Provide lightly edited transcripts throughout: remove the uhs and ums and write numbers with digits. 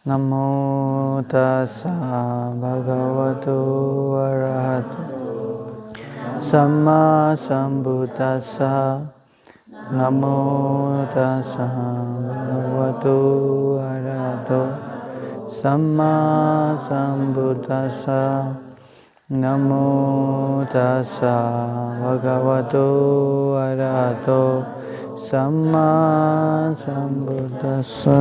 Namo tassa bhagavato arahato samma sambuddhassa. Namo tassa bhagavato arahato samma sambuddhassa. Namo tassa bhagavato arahato samma sambuddhassa.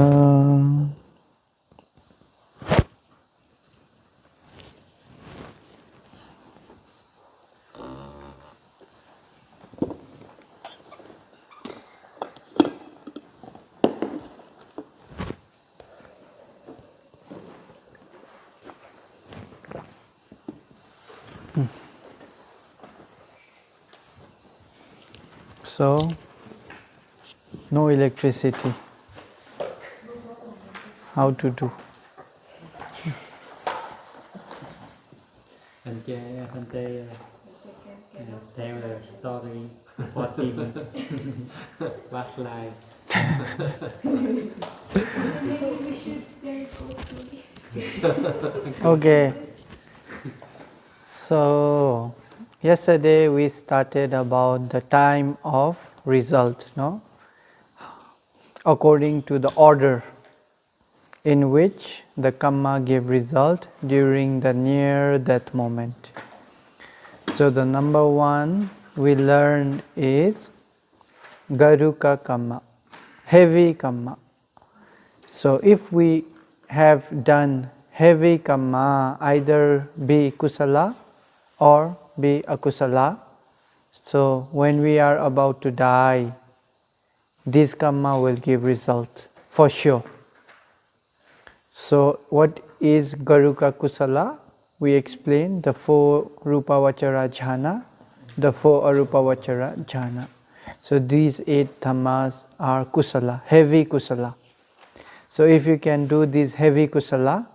So, no electricity. How to do? Bhante, tell a story 40 past life. So we should very closely. Okay. So, yesterday we started about the time of result, no? According to the order in which the karma gave result during the near death moment. So the number one we learned is Garuka karma, heavy karma. So if we have done heavy karma, either be kusala or be akusala, so when we are about to die, this karma will give result for sure. So what is Garuka Kusala? We explained the 4 Rupa Vachara Jhana, the 4 Arupa Vachara Jhana. So these 8 dhammas are Kusala, heavy Kusala. So if you can do this heavy Kusala,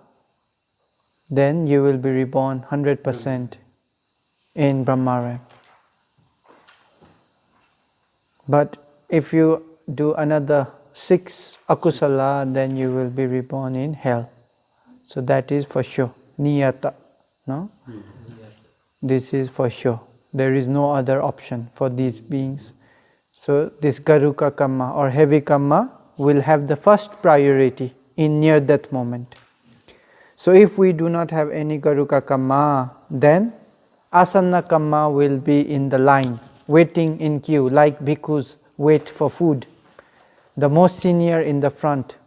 then you will be reborn 100% in Brahmaram. But if you do another 6 akusala, then you will be reborn in hell. So that is for sure. Niyata. No? This is for sure. There is no other option for these beings. So this Garuka karma or heavy karma will have the first priority in near death moment. So if we do not have any Garuka karma, then asana karma will be in the line, waiting in queue, like bhikkhus wait for food. The most senior in the front.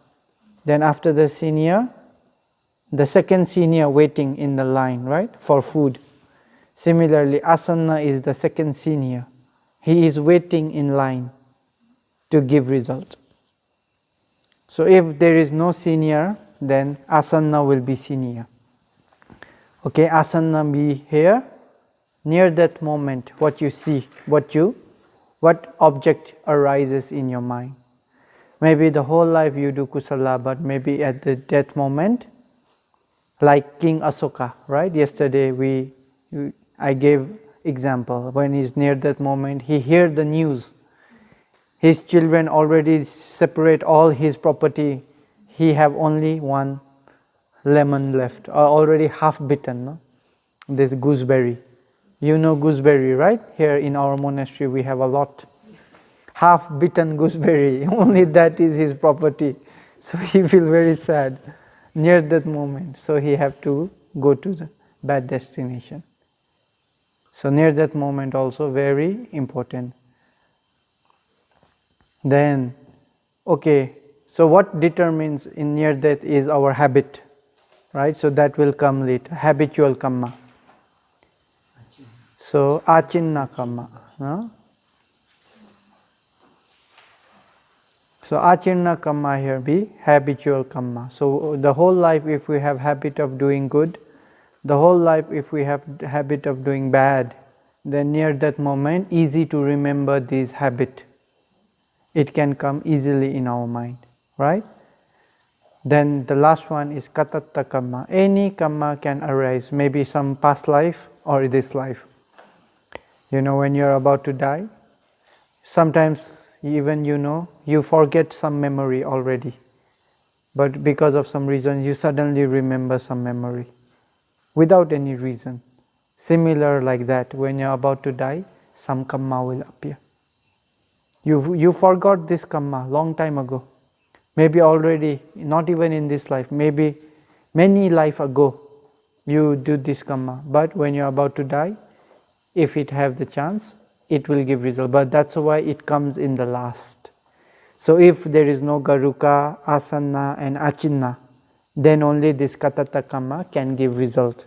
Then after the senior, the second senior waiting in the line, right, for food. Similarly, asana is the second senior. He is waiting in line to give result. So if there is no senior, then asana will be senior. Okay, asana be here. Near that moment, what you see, what object arises in your mind. Maybe the whole life you do kusala, but maybe at the death moment, like King Asoka, right? Yesterday I gave example. When he's near that moment, he heard the news. His children already separate all his property. He have only one lemon left, already half bitten. No? This gooseberry. You know gooseberry, right? Here in our monastery we have a lot. Half bitten gooseberry, only that is his property. So he feel very sad near that moment. So he have to go to the bad destination. So near that moment also very important. Then, okay, so what determines in near death is our habit, right? So that will come later, habitual karma. So achinna karma. No? So achinna karma here be habitual karma. So the whole life if we have habit of doing good, the whole life if we have habit of doing bad, then near that moment easy to remember this habit. It can come easily in our mind, right? Then the last one is katatta karma. Any karma can arise, maybe some past life or this life. You know, when you're about to die, sometimes even you forget some memory already. but because of some reason you suddenly remember some memory without any reason. Similar like that, when you're about to die, some kamma will appear. You forgot this kamma long time ago. Maybe already, not even in this life, maybe many life ago you do this kamma. But when you're about to die, if it have the chance, it will give result. But that's why it comes in the last. So if there is no garuka, asana and achinna, then only this katata kamma can give result.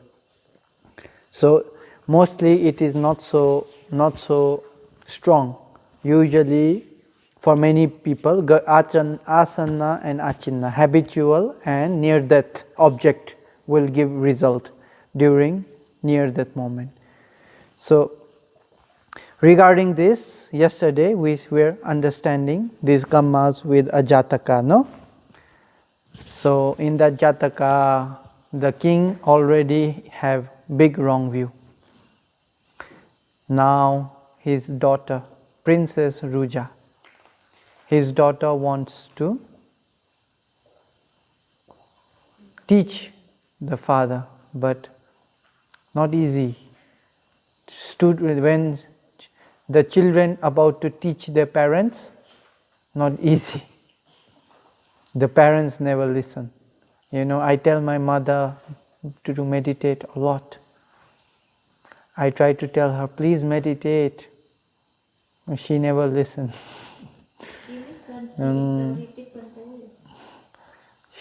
So mostly it is not so strong. Usually for many people, asana and achinna, habitual and near death object will give result during near death moment. So regarding this, yesterday we were understanding these kammas with a jataka, no? So in that jataka, the king already have big wrong view. Now his daughter, Princess Ruja, his daughter wants to teach the father, but not easy. When the children about to teach their parents, not easy. The parents never listen. I tell my mother to meditate a lot. I try to tell her, please meditate. She never listens.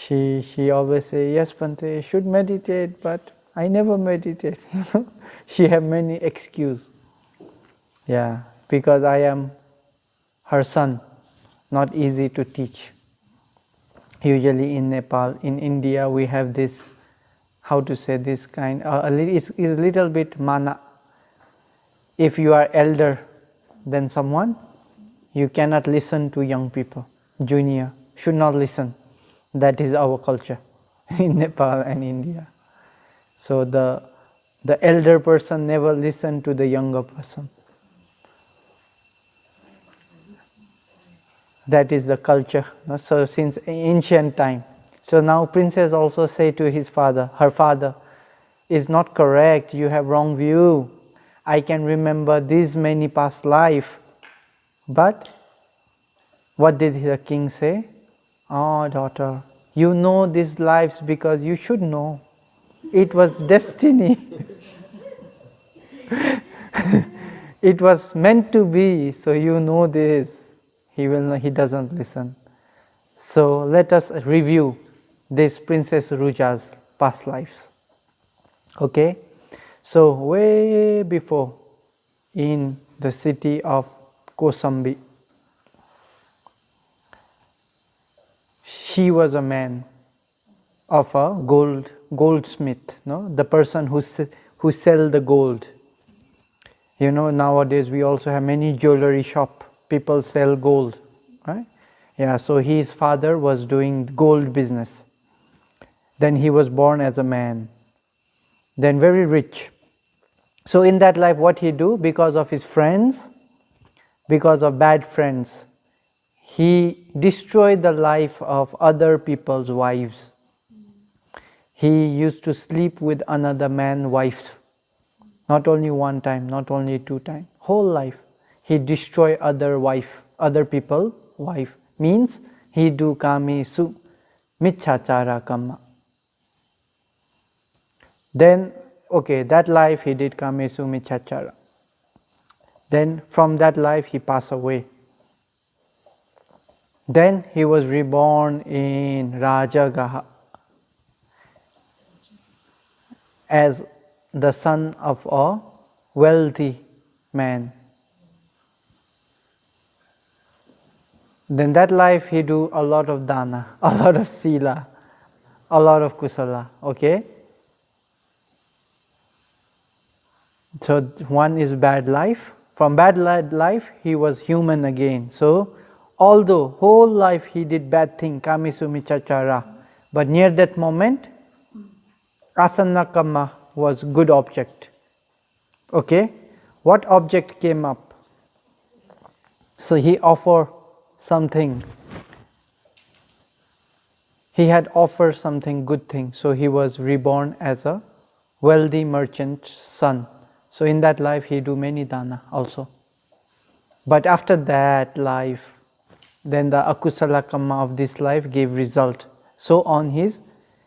She always say, yes, Bhante, should meditate, but I never meditate. She have many excuse. Yeah, because I am her son, not easy to teach. Usually in Nepal, in India, we have this, how to say this kind, is little bit mana. If you are elder than someone, you cannot listen to young people, junior, should not listen. That is our culture in Nepal and India. So the elder person never listen to the younger person. That is the culture. So since ancient time. So now princess also say to his father, her father, is not correct, you have wrong view. I can remember these many past life. But what did the king say? Oh, daughter, you know these lives because you should know. It was destiny. It was meant to be, so you know this. He doesn't listen. So let us review this Princess Ruja's past lives. Okay? So way before, in the city of Kosambi, she was a man of a goldsmith, no? The person who sell the gold. Nowadays we also have many jewelry shop. People sell gold, right? Yeah, so his father was doing gold business. Then he was born as a man. Then very rich. So in that life, what he do? Because of his friends, because of bad friends, he destroyed the life of other people's wives. He used to sleep with another man's wife. Not only one time, not only two times, whole life. He destroy other people wife. Means he do kami su michachara kamma. Then, okay, that life he did kami su michachara. Then from that life he passed away. Then he was reborn in Rajagaha as the son of a wealthy man. Then that life he do a lot of dana, a lot of sila, a lot of kusala, okay? So one is bad life. From bad life he was human again. So although whole life he did bad thing, kamisu michachara, but near that moment, asana kamma was good object. Okay? What object came up? So he offered something. he had offered something good thing, so he was reborn as a wealthy merchant's son. So in that life he do many dana also. But after that life, then the akusala karma of this life gave result. So on his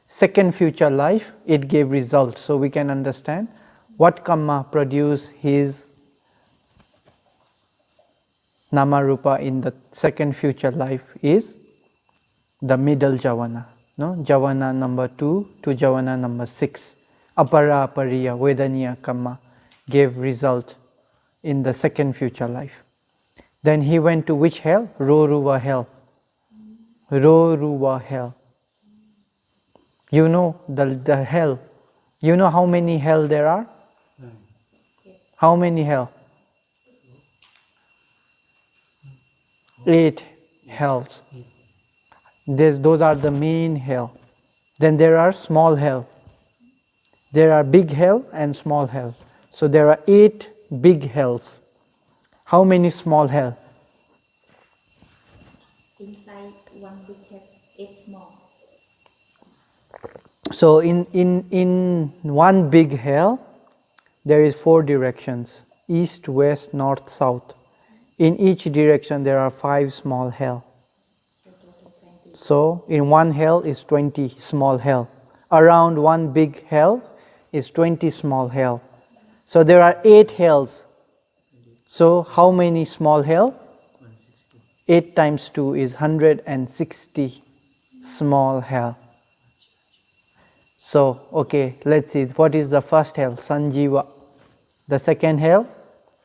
second future life, it gave result. So we can understand what karma produced his Namarupa in the second future life is the middle javana. No? Javana number 2 to javana number 6. Apara apariya vedaniya karma gave result in the second future life. Then he went to which hell? Roruva hell. Roruva hell. You know the hell. You know how many hell there are? How many hell? 8 hells. Those are the main hell. Then there are small hell. There are big hell and small hell. So there are 8 big hells. How many small hell? Inside one big head, 8 small. So in one big hell, there is 4 directions: east, west, north, south. In each direction there are 5 small hell. So in one hell is 20 small hell. Around one big hell is 20 small hell. So there are 8 hells. So how many small hell? 8 times 2 is 160 small hell. So, okay, let's see. What is the first hell? Sanjiva. The second hell?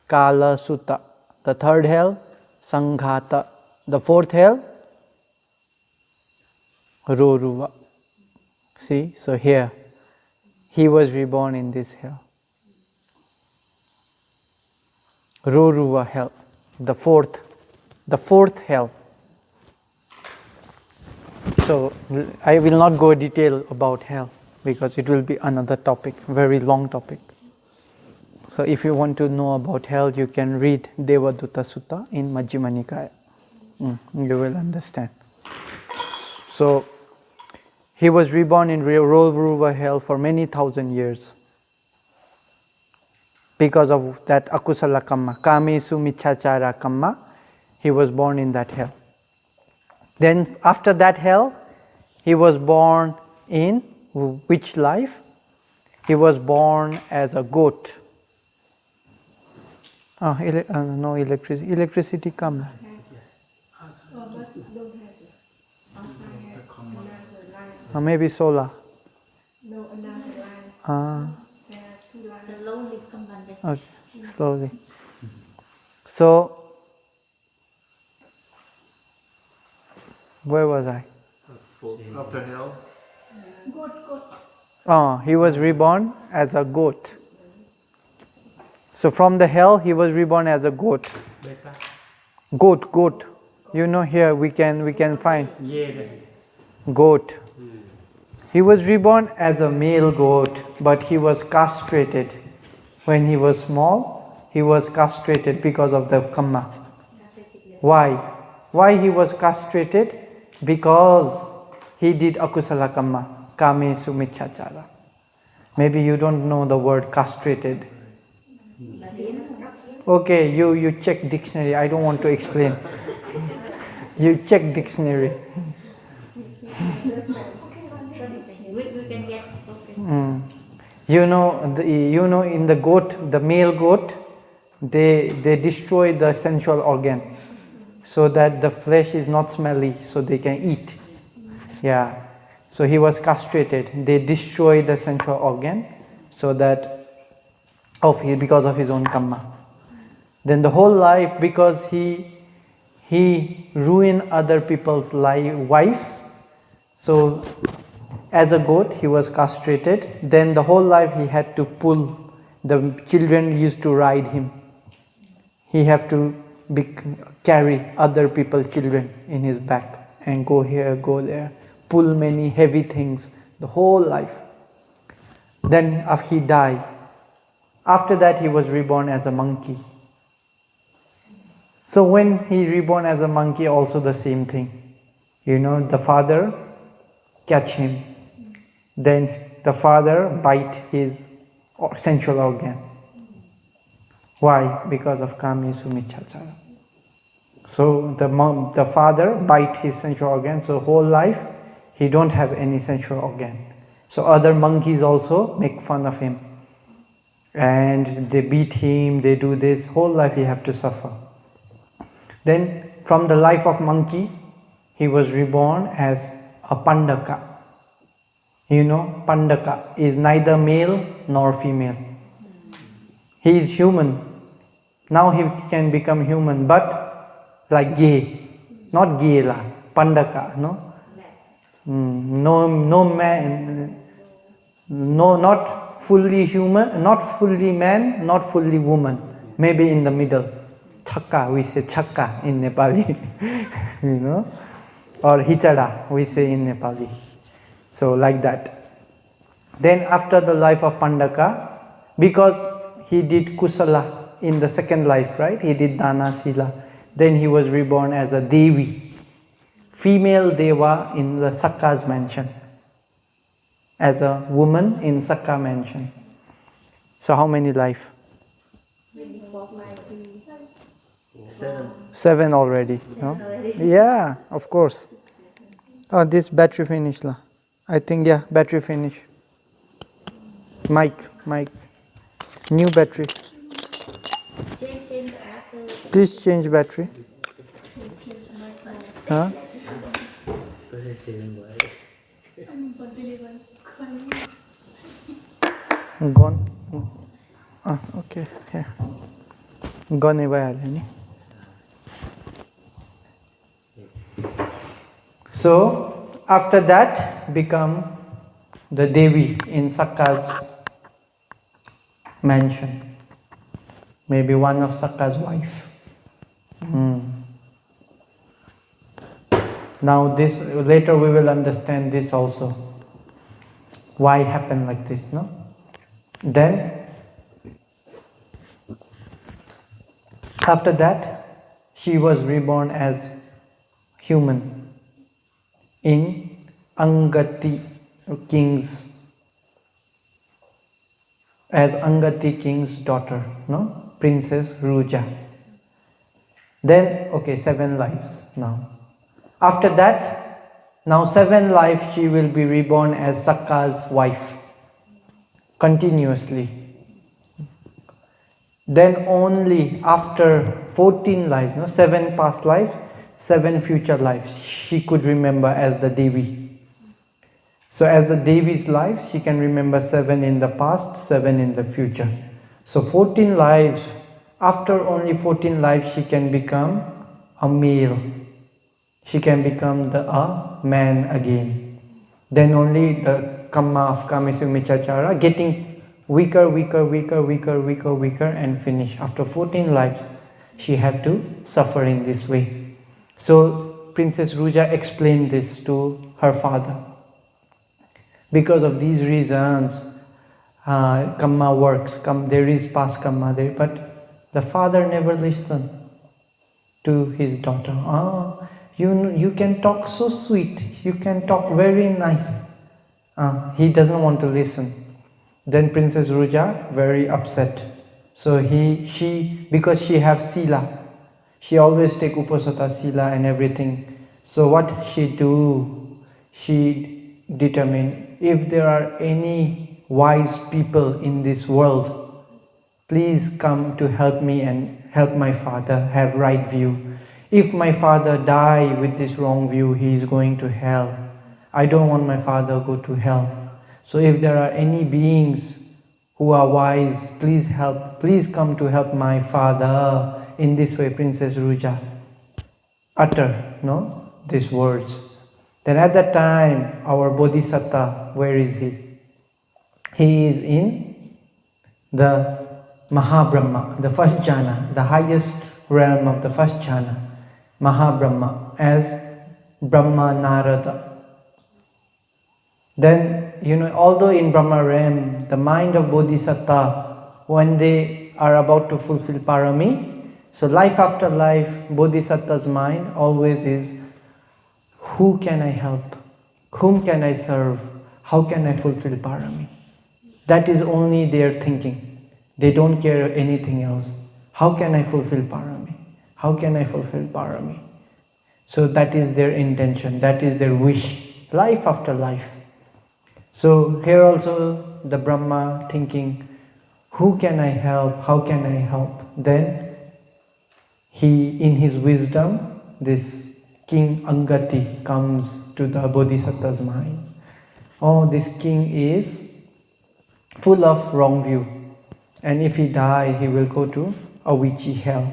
Kala Sutta. The third hell? Sanghata. The fourth hell? Roruva. See, so here, he was reborn in this hell. Roruva hell. The fourth hell. So, I will not go detail about hell, because it will be another topic, very long topic. So if you want to know about hell, you can read Devaduta Sutta in Majjhima Nikaya. You will understand. So he was reborn in Roruva hell for many thousand years because of that akusala kamma, kamesu michachara kamma. He was born in that hell. Then after that hell, he was born in which life? He was born as a goat. No electricity. Electricity come. Maybe solar. No, another line. There are 2 lines. Slowly come on the Okay, slowly. So, where was I? After hell. Good. He was reborn as a goat. So from the hell, he was reborn as a goat. Goat. You know, here we can find goat. He was reborn as a male goat, but he was castrated. When he was small, he was castrated because of the kamma. Why? Why he was castrated? Because he did akusala kamma, kame sumichachara. Maybe you don't know the word castrated. Okay, you check dictionary. I don't want to explain. You check dictionary. we can get You know, in the goat, the male goat, they destroy the sensual organ so that the flesh is not smelly, so they can eat. Yeah. So he was castrated. They destroy the sensual organ so that because of his own kamma. Then the whole life, because he ruined other people's wives. So as a goat, he was castrated. Then the whole life he had to pull. The children used to ride him. He have to carry other people's children in his back and go here, go there, pull many heavy things the whole life. Then after he died, after that he was reborn as a monkey. So when he reborn as a monkey, also the same thing. You know, the father catch him. Then the father bite his sensual organ. Why? Because of Kamesu Michachara. So the father bite his sensual organ, so whole life he don't have any sensual organ. So other monkeys also make fun of him. And they beat him, they do this, whole life he have to suffer. Then from the life of monkey, he was reborn as a Pandaka. You know, Pandaka is neither male nor female. He is human. Now he can become human, but like gay. Not gay la, Pandaka, no? No man, no, not fully human, not fully man, not fully woman. Maybe in the middle. Chakka, we say chakka in Nepali. You know? Or hichada, we say in Nepali. So like that. Then after the life of Pandaka, because he did kusala in the second life, right? He did dana sila. Then he was reborn as a Devi, female Deva in the Sakka's mansion. As a woman in Sakka mansion. So how many life? 7. 7 already. No? Yeah, of course. Oh, this battery finish la. I think yeah, battery finish. Mic. New battery. Please change battery. Huh? Có thể 7 bởi. Gone. Ah, okay. Here. Gone away. So after that become the Devi in Sakka's mansion. Maybe one of Sakka's wife. Now this, later we will understand this also. Why happened like this, no? Then, after that, she was reborn as human in Angati king's, as Angati king's daughter, no? Princess Ruja. Then, okay, 7 lives now. After that, now 7 lives she will be reborn as Sakka's wife, continuously. Then only after 14 lives, no, 7 past lives, 7 future lives, she could remember as the Devi. So as the Devi's life, she can remember 7 in the past, 7 in the future. So 14 lives, after only 14 lives, she can become a male. She can become a man again. Then only the Kamma of Kamesu Michachara getting weaker and finish. After 14 lives, she had to suffer in this way. So Princess Ruja explained this to her father. Because of these reasons, Kamma works. There is past Kamma there, but the father never listened to his daughter. You can talk so sweet. You can talk very nice. He doesn't want to listen. Then Princess Ruja very upset. So because she have sila, she always take upasata sila and everything. So what she do? She determined, if there are any wise people in this world, please come to help me and help my father have right view. If my father die with this wrong view, he is going to hell. I don't want my father go to hell. So if there are any beings who are wise, please help. Please come to help my father. In this way, Princess Ruja utter, these words. Then at that time, our Bodhisattva, where is he? He is in the Mahabrahma, the first jhana, the highest realm of the first jhana, Mahabrahma, as Brahma Narada. Then, although in Brahma realm, the mind of Bodhisattva, when they are about to fulfill parami, so life after life, Bodhisattva's mind always is, who can I help? Whom can I serve? How can I fulfill parami? That is only their thinking. They don't care anything else. How can I fulfill parami? How can I fulfill parami? So that is their intention, that is their wish, life after life. So here also the Brahma thinking, who can I help? How can I help? Then he, in his wisdom, this King Angati comes to the Bodhisattva's mind. Oh, this king is full of wrong view. And if he die, he will go to Avici hell.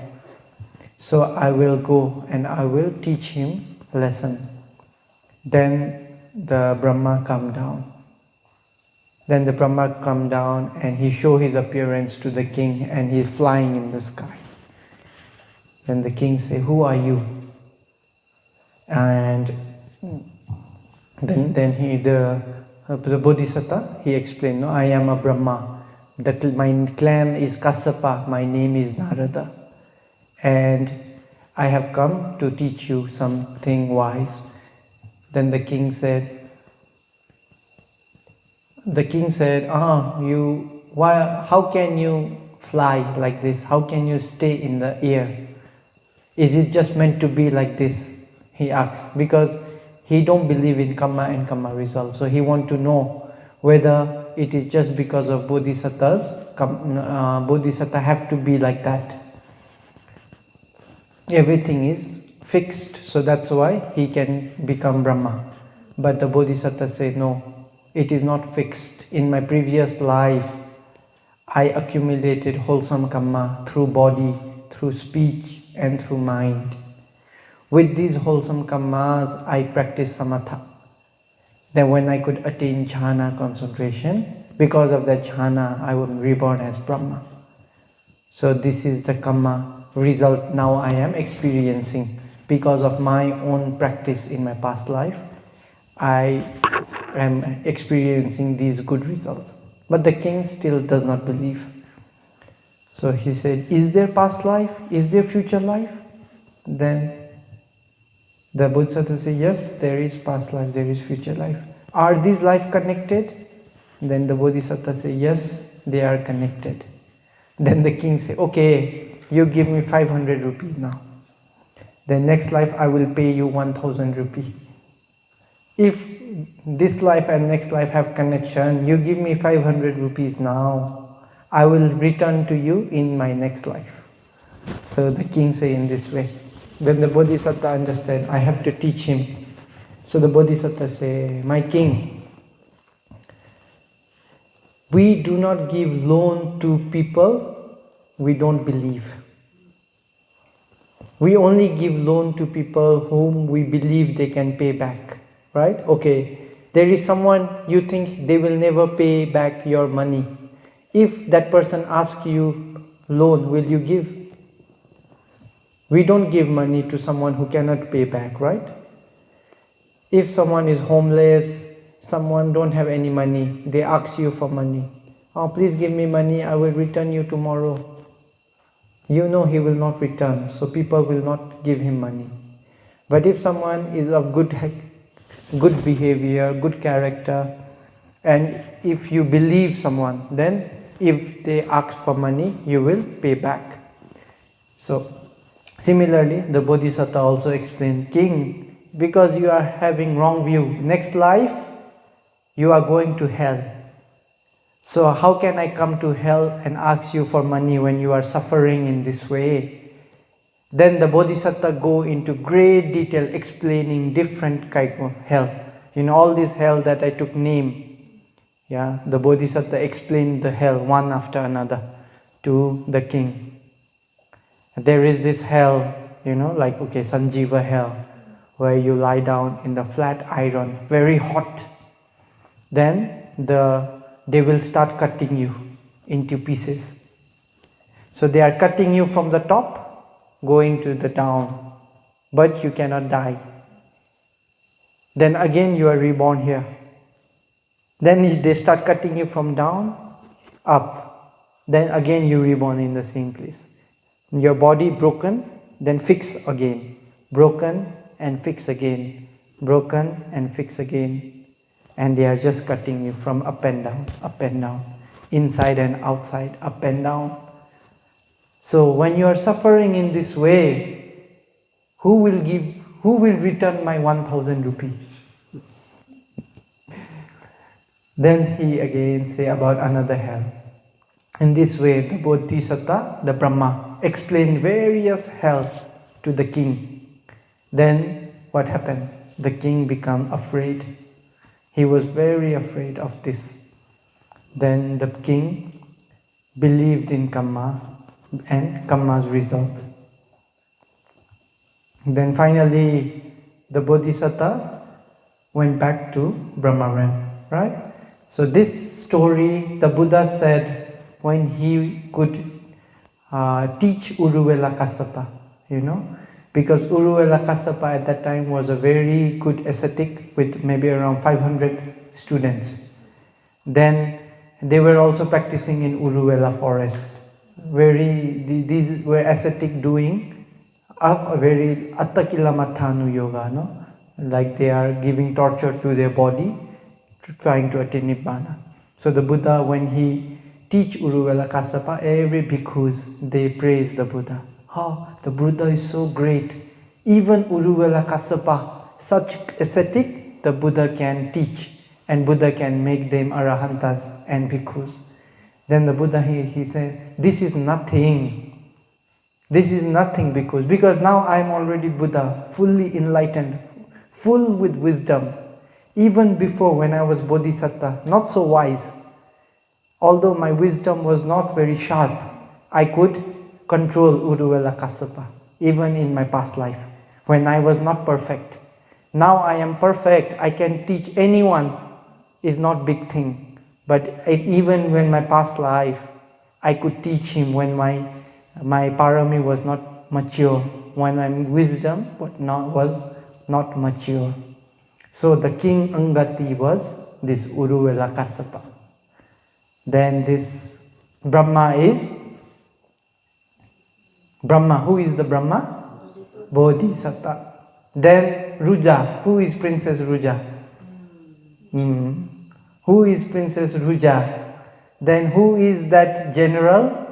So I will go and I will teach him a lesson. Then the Brahma come down. Then the Brahma come down and he show his appearance to the king and he is flying in the sky. Then the king say, who are you? And then the Bodhisattva, he explained, no, I am a Brahma. My clan is Kassapa, my name is Narada. And I have come to teach you something wise. Then the king said, how can you fly like this? How can you stay in the air? Is it just meant to be like this? He asked, because he don't believe in karma and karma results. So he want to know whether it is just because of bodhisattvas, bodhisattva have to be like that. Everything is fixed, so that's why he can become Brahma. But the bodhisattva said, no, it is not fixed. In my previous life, I accumulated wholesome karma through body, through speech, and through mind. With these wholesome karmas, I practiced samatha. Then when I could attain jhana concentration, because of that jhana, I was reborn as Brahma. So this is the karma result now I am experiencing. Because of my own practice in my past life, I am experiencing these good results. But the king still does not believe. So he said, is there past life? Is there future life? Then the Bodhisattva said, yes, there is past life, there is future life. Are these life connected? Then the Bodhisattva said, yes, they are connected. Then the king said, okay, you give me 500 rupees now. The next life I will pay you 1000 rupees. If this life and next life have connection, you give me 500 rupees now, I will return to you in my next life. So the king say in this way. Then the Bodhisattva understand, I have to teach him. So the Bodhisattva say, my king, we do not give loan to people we don't believe. We only give loan to people whom we believe they can pay back. Right? Okay, there is someone you think they will never pay back your money. If that person asks you loan, will you give? We don't give money to someone who cannot pay back, right? If someone is homeless, someone don't have any money, they ask you for money. Oh, please give me money, I will return you tomorrow. You know he will not return, so people will not give him money. But if someone is of good behavior, good character, and if you believe someone, then if they ask for money, you will pay back. So similarly, the Bodhisattva also explained, king, because you are having wrong view, next life you are going to hell. So how can I come to hell and ask you for money when you are suffering in this way? Then the Bodhisattva go into great detail explaining different kind of hell. You know, all this hell that I took name. Yeah, the Bodhisattva explained the hell one after another to the king. There is this hell, you know, like, okay, Sanjiva hell, where you lie down in the flat iron, very hot. Then they will start cutting you into pieces. So they are cutting you from the top, going to the down, but you cannot die. Then again you are reborn here. Then they start cutting you from down, up. Then again you reborn in the same place. Your body broken, then fix again. Broken and fix again. broken and fixed again. And they are just cutting you from up and down, inside and outside, up and down. So when you are suffering in this way, who will return my 1,000 rupees? Then he again say about another hell. In this way, the Bodhisattva, the Brahma, explained various hell to the king. Then what happened? The king became afraid. He was very afraid of this. Then the king believed in Kamma and Kamma's result. Then finally, the Bodhisattva went back to Brahmaran, right? So this story, the Buddha said when he could teach Uruvela Kassapa, because Uruvela Kassapa at that time was a very good ascetic with maybe around 500 students. Then they were also practicing in Uruvela forest. These were ascetic doing a very Attakilamathanu yoga, no? Like they are giving torture to their body, trying to attain Nibbana. So the Buddha, when he teach Uruvela Kassapa, every bhikkhus, they praise the Buddha. Oh, the Buddha is so great. Even Uruvela Kassapa, such ascetic, the Buddha can teach. And Buddha can make them arahantas and bhikkhus. Then the Buddha, he said, this is nothing. This is nothing because now I am already Buddha, fully enlightened, full with wisdom. Even before, when I was Bodhisattva, not so wise, although my wisdom was not very sharp, I could control Uruvela Kassapa, even in my past life, when I was not perfect. Now I am perfect, I can teach anyone, is not big thing. But even when my past life, I could teach him when my parami was not mature, when my wisdom was not mature. So the king Angati was this Uruvela Kassapa. Then this Brahma is Brahma. Who is the Brahma? Bodhisattva. Then Ruja. Who is Princess Ruja? Who is Princess Ruja? Then who is that general?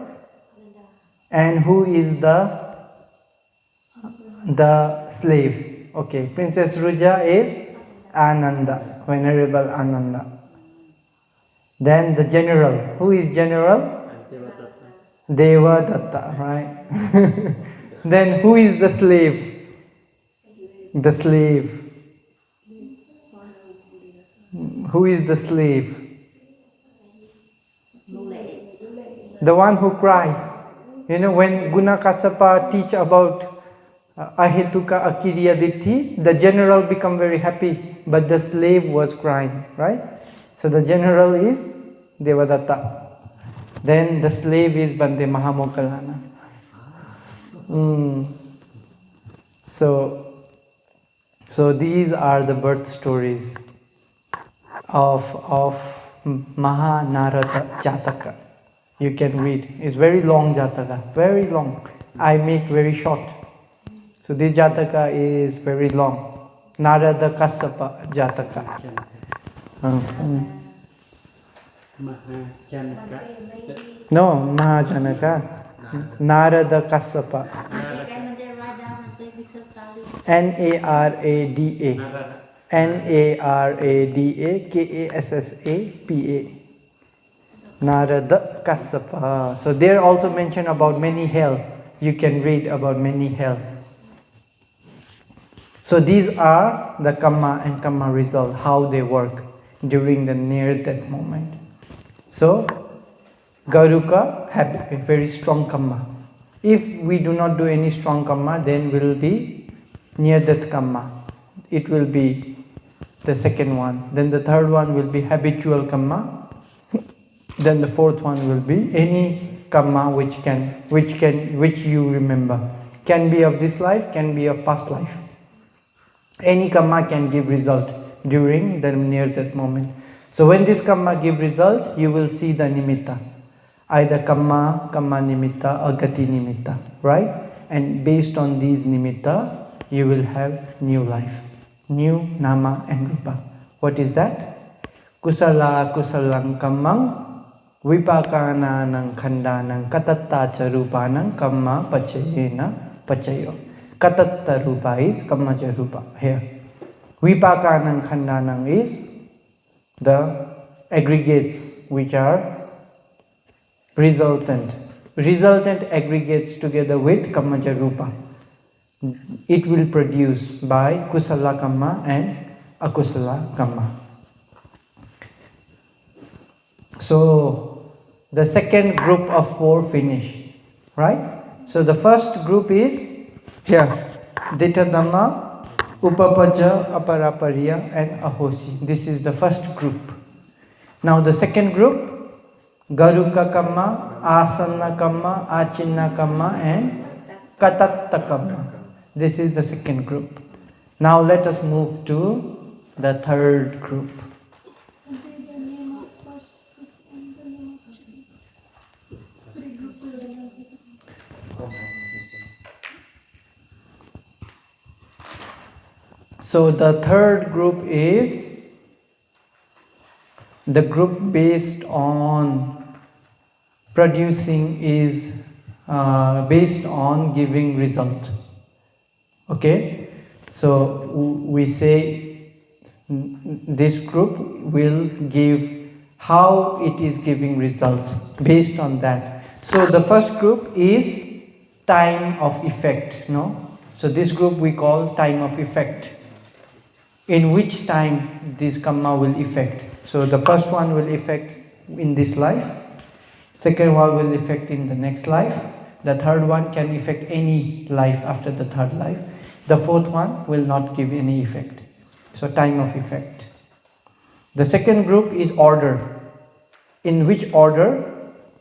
And who is the slave? Okay, Princess Ruja is Ananda, Venerable Ananda. Then the general. Who is general? Devadatta, right? Then who is the slave? The slave. Who is the slave? The one who cry. When Guna Kassapa teach about Ahetuka Akiriya Ditti, the general become very happy, but the slave was crying, right? So the general is Devadatta. Then the slave is Bhante Mahamoggallana. So these are the birth stories of Mahanarada Jataka. You can read. It's very long Jataka, very long. I make very short. So this Jataka is very long. Narada Kassapa Jataka. No, Mahajanaka. Narada Kassapa. Narada. Narada Kassapa. Narada Kassapa. So there also mentioned about many hell. You can read about many hell. So these are the Kamma and Kamma result, how they work during the near-death moment. So Garuka had a very strong Kamma. If we do not do any strong Kamma, then will be near-death Kamma. It will be the second one. Then the third one will be habitual Kamma. Then the fourth one will be any Kamma which you remember. Can be of this life, can be of past life. Any Kamma can give result during the near-death moment. So when this Kamma give result, you will see the nimitta. Either Kamma nimitta or Gati nimitta, right? And based on these nimitta, you will have new life. new nama and rupa. What is that? Kusala kusalang kammang vipakana nang khanda nang katatta cha rupa nang kamma pachayena pachayo. Katatta rupa is kammaja rupa here. Vipaka nang khanda nang is the aggregates which are resultant. Resultant aggregates together with kammaja rupa. It will produce by kusala kamma and akusala kamma. So the second group of 4 finish, right? So the first group is here, Ditta Dhamma, Upapaja, Aparapariya and Ahosi. This is the first group. Now the second group, Garuka Kamma, Asana Kamma, Achinna Kamma and Katatta Kamma. This is the second group. Now let us move to the third group. So the third group is the group based on producing is based on giving result. Okay, so we say this group will give how it is giving result based on that. So the first group is time of effect, no? So this group we call time of effect. In which time this kamma will effect. So the first one will effect in this life, second one will effect in the next life, the third one can effect any life after the third life, the fourth one will not give any effect. So time of effect. The second group is order. In which order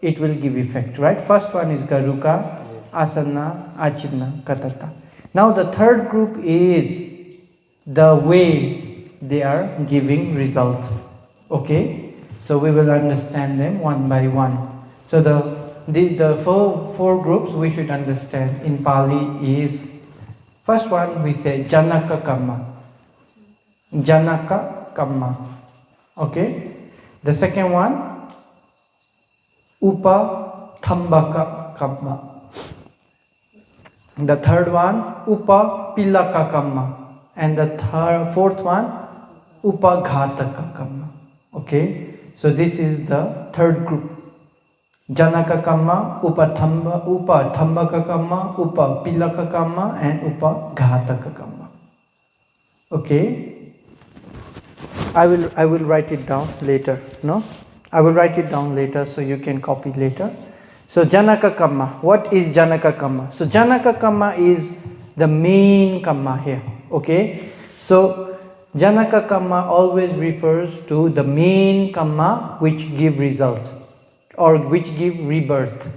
it will give effect, right? First one is Garuka, Asana, Achinna, Katatta. Now the third group is the way they are giving result. Okay, so we will understand them one by one. So the four groups we should understand in Pali is, first one we say Janaka Kamma. Janaka Kamma. Okay, the second one Upathambaka Kamma. The third one Upapilaka Kamma. And the fourth one, Upaghataka Kamma. Okay, so this is the third group. Janaka Kamma, Upathambaka Kamma, Upapilaka Kamma and Upaghataka Kamma. Okay, I will write it down later. No, I will write it down later so you can copy later. So Janaka Kamma, what is Janaka Kamma? So Janaka Kamma is the main kamma here. Okay, so Janaka Kamma always refers to the main kamma which give result or which give rebirth.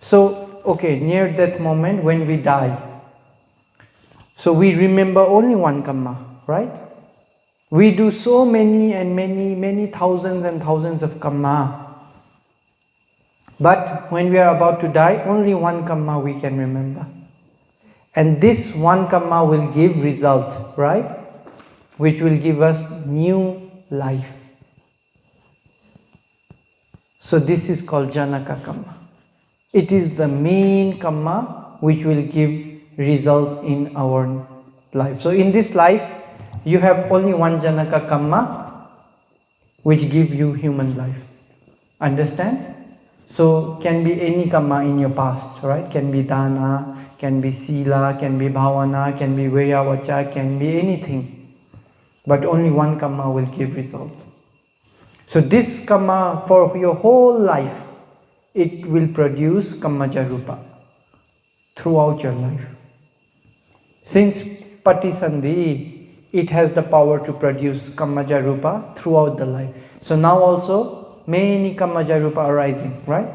So okay, near that moment when we die, so we remember only one kamma, right? We do so many and many thousands and thousands of kamma, but when we are about to die, only one kamma we can remember. And this one kamma will give result, right? Which will give us new life. So this is called Janaka Kamma. It is the main kamma which will give result in our life. So in this life, you have only one Janaka Kamma which give you human life. Understand? So can be any kamma in your past, right? Can be dana, can be sila, can be bhavana, can be vayavacha, can be anything. But only one kamma will give result. So this kamma for your whole life, it will produce kammaja rupa throughout your life. Since patisandhi, it has the power to produce kammaja rupa throughout the life. So now also many kammaja rupa arising, right?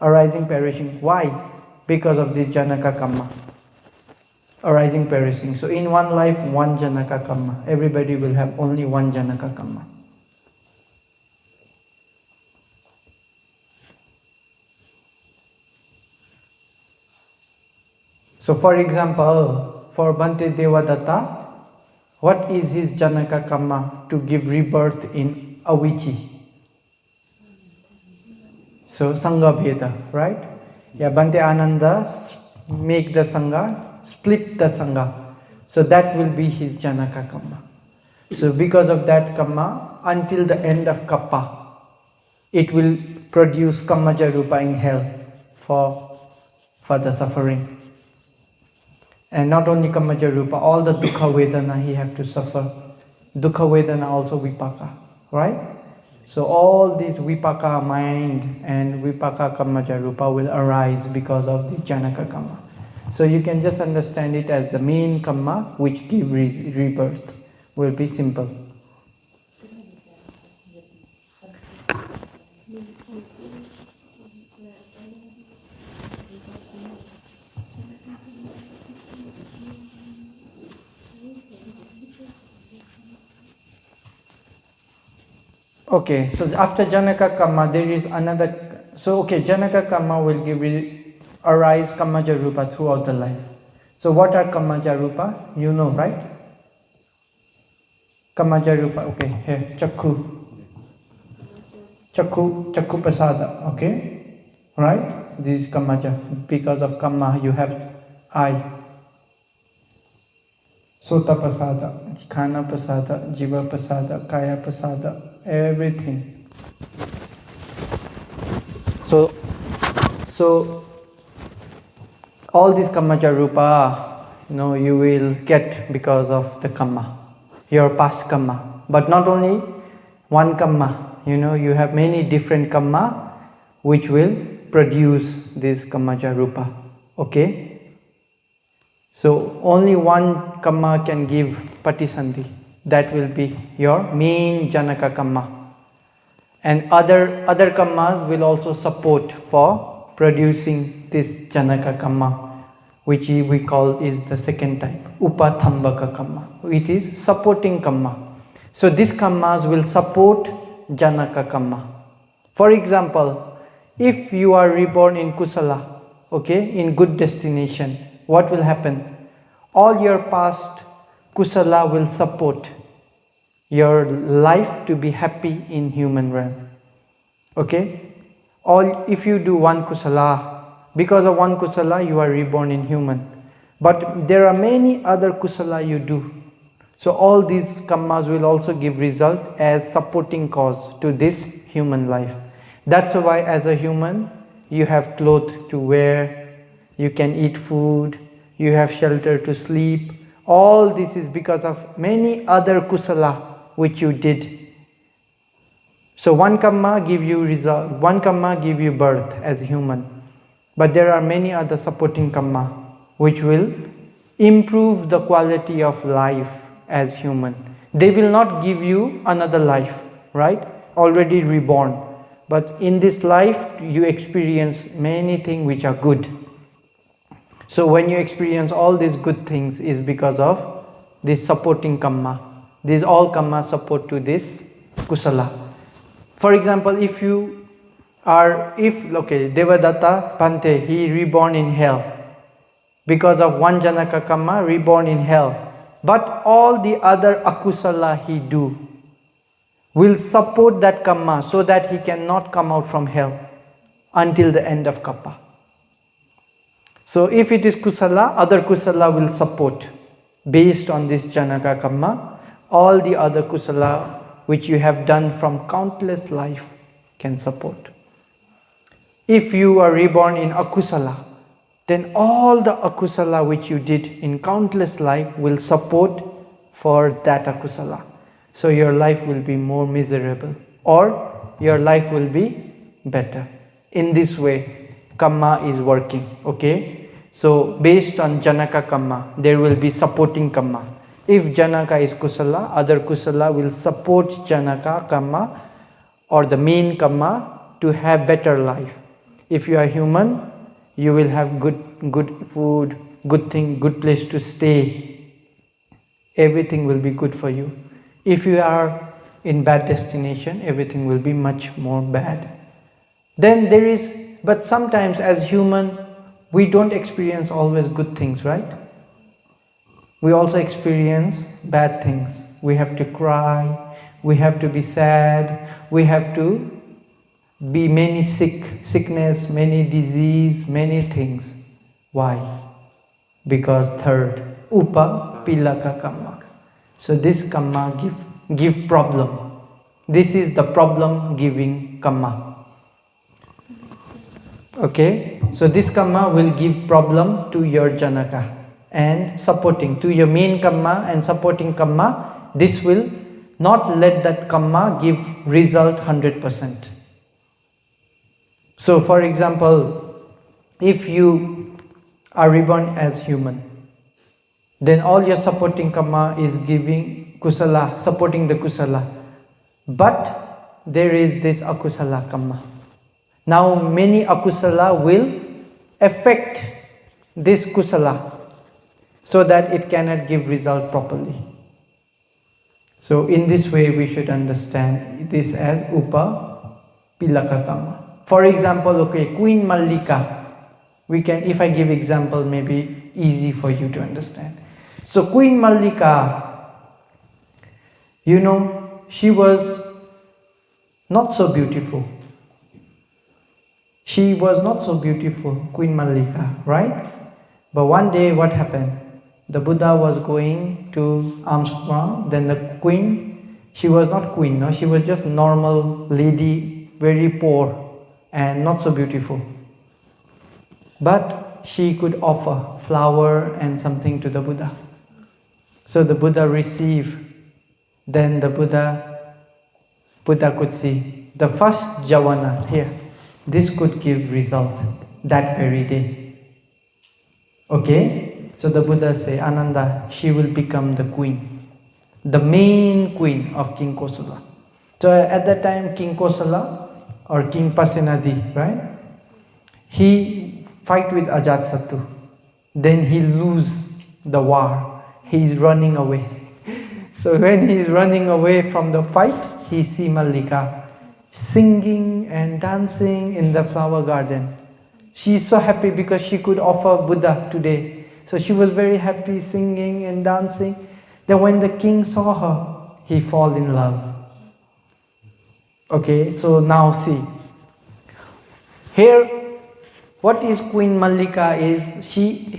Arising, perishing. Why? Because of the Janaka Kamma. Arising, perishing. So in one life, one Janaka Kamma. Everybody will have only one Janaka Kamma. So for example, for Bhante Devadatta, What is his Janaka karma to give rebirth in Avicii? So Sangha Bheda, right? Yeah, Bhante Ananda make the Sangha, split the Sangha. So that will be his Janaka karma. So because of that karma, until the end of Kappa, it will produce Kammaja Rupa in hell for the suffering. And not only Kammaja Rupa, all the Dukkha Vedana he have to suffer. Dukkha Vedana also Vipaka, right? So all these Vipaka mind and Vipaka Kammaja Rupa will arise because of the Janaka Karma. So you can just understand it as the main karma which give rebirth. Will be simple. Okay, so after Janaka Karma, there is another. So, okay, Janaka Karma will arise Kammaja Rupa throughout the life. So, what are Kammaja Rupa? You know, right? Kammaja Rupa, okay, here, Chakku Pasada, okay? Right? This is Kammaja. Because of Kamma, you have eye. Sota Pasada, Khana Pasada, Jiva Pasada, Kaya Pasada, everything. So all these Kammaja Rupa, you will get because of the Kamma, your past Kamma. But not only one Kamma, you have many different Kamma which will produce this Kammaja Rupa, okay? So only one Kamma can give Patisandhi. That will be your main Janaka Kamma. And other Kammas will also support for producing this Janaka Kamma, which we call is the second type, Upathambaka Kamma. It is supporting Kamma. So these Kammas will support Janaka Kamma. For example, if you are reborn in Kusala, okay, in good destination, what will happen? All your past Kusala will support your life to be happy in human realm. Okay? If you do one Kusala, because of one Kusala you are reborn in human. But there are many other Kusala you do. So all these Kammas will also give result as supporting cause to this human life. That's why as a human you have clothes to wear, you can eat food, you have shelter to sleep. All this is because of many other Kusala which you did. So one Kamma give you result, one Kamma give you birth as human. But there are many other supporting Kamma which will improve the quality of life as human. They will not give you another life, right? Already reborn. But in this life you experience many things which are good. So when you experience all these good things is because of this supporting Kamma. These all Kamma support to this Kusala. For example, if Devadatta Bhante, he reborn in hell. Because of one Janaka Kamma, reborn in hell. But all the other Akusala he do will support that Kamma so that he cannot come out from hell until the end of Kappa. So if it is Kusala, other Kusala will support based on this Janaka Kamma. All the other Kusala which you have done from countless life can support. If you are reborn in Akusala, then all the Akusala which you did in countless life will support for that Akusala. So your life will be more miserable or your life will be better. In this way, Kamma is working, okay? So based on Janaka Kamma, there will be supporting Kamma. If Janaka is Kusala, other Kusala will support Janaka Kamma or the main Kamma to have better life. If you are human, you will have good food, good thing, good place to stay. Everything will be good for you. If you are in bad destination, everything will be much more bad. Then but sometimes as human, we don't experience always good things, right? we also experience bad things. We have to cry, we have to be sad, we have to be many sickness, many disease, many things. Why? Because third, upapilaka kamma. So this kamma give problem. This is the problem giving kamma. Okay, so this kamma will give problem to your janaka and supporting to your main kamma and supporting kamma. This will not let that kamma give result 100%. So for example, if you are reborn as human, then all your supporting kamma is giving kusala, supporting the kusala. But there is this akusala kamma. Now many akusala will affect this kusala so that it cannot give result properly. So in this way we should understand this as upapilaka kamma. For example, okay, Queen Mallika, we can, if I give example, maybe easy for you to understand. So Queen Mallika, you know, she was not so beautiful. She was not so beautiful, Queen Mallika, right? But one day what happened? The Buddha was going to Amsterdam, then the queen, she was not queen, no, she was just normal lady, very poor and not so beautiful. But she could offer flower and something to the Buddha. So the Buddha received. Then the Buddha could see the first javana here. This could give result that very day. Okay? So the Buddha say, Ananda, she will become the queen. The main queen of King Kosala. So at that time, King Kosala or King Pasenadi, right? He fight with Ajatasattu. Then he lose the war. He is running away. So when he is running away from the fight, he see Mallika singing and dancing in the flower garden. She is so happy because she could offer Buddha today. So she was very happy singing and dancing. Then when the king saw her, he fall in love. Okay, so now see. Here, what is Queen Mallika is,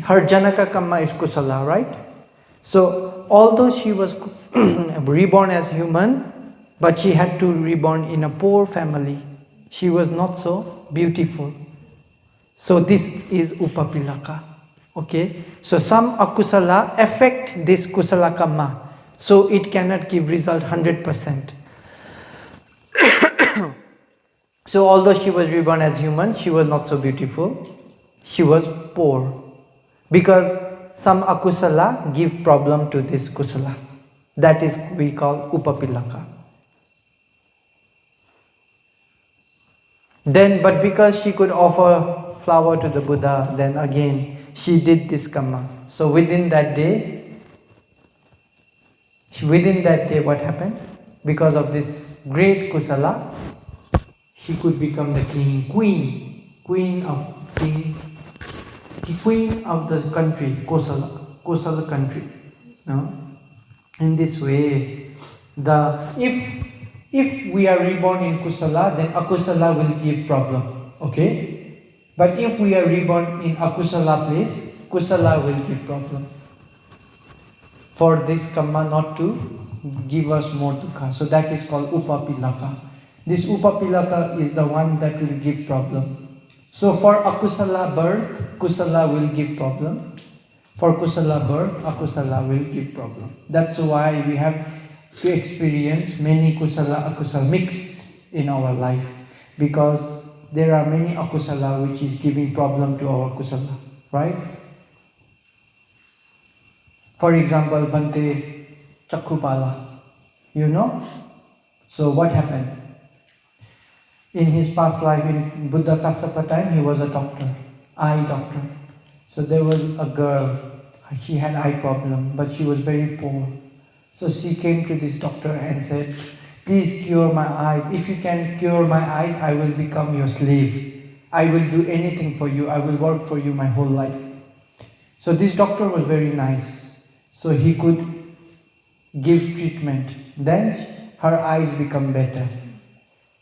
her Janaka Kamma is Kusala, right? So although she was reborn as human, but she had to reborn in a poor family. She was not so beautiful. So this is upapilaka. Okay, so some akusala affect this kusala kamma, so it cannot give result 100%. So although she was reborn as human, she was not so beautiful. She was poor because some akusala give problem to this kusala. That is we call upapilaka. Then, but because she could offer flower to the Buddha, then again she did this kamma. So within that day what happened? Because of this great kusala, she could become the queen of the country, Kosala country. No? In this way, if we are reborn in Kusala, then Akusala will give problem. Okay? But if we are reborn in Akusala place, Kusala will give problem. For this kamma not to give us more dukkha. So that is called upapilaka. This upapilaka is the one that will give problem. So for Akusala birth, Kusala will give problem. For Kusala birth, Akusala will give problem. That's why we have to experience many Kusala, Akusala mix in our life. Because there are many Akusala which is giving problem to our Kusala. Right? For example, Bhante Chakkupala. You know? So what happened? In his past life, in Buddha Kassapa time, he was a doctor, eye doctor. So there was a girl, she had eye problem, but she was very poor. So she came to this doctor and said, please cure my eyes. If you can cure my eyes, I will become your slave. I will do anything for you. I will work for you my whole life. So this doctor was very nice. So he could give treatment. Then her eyes become better.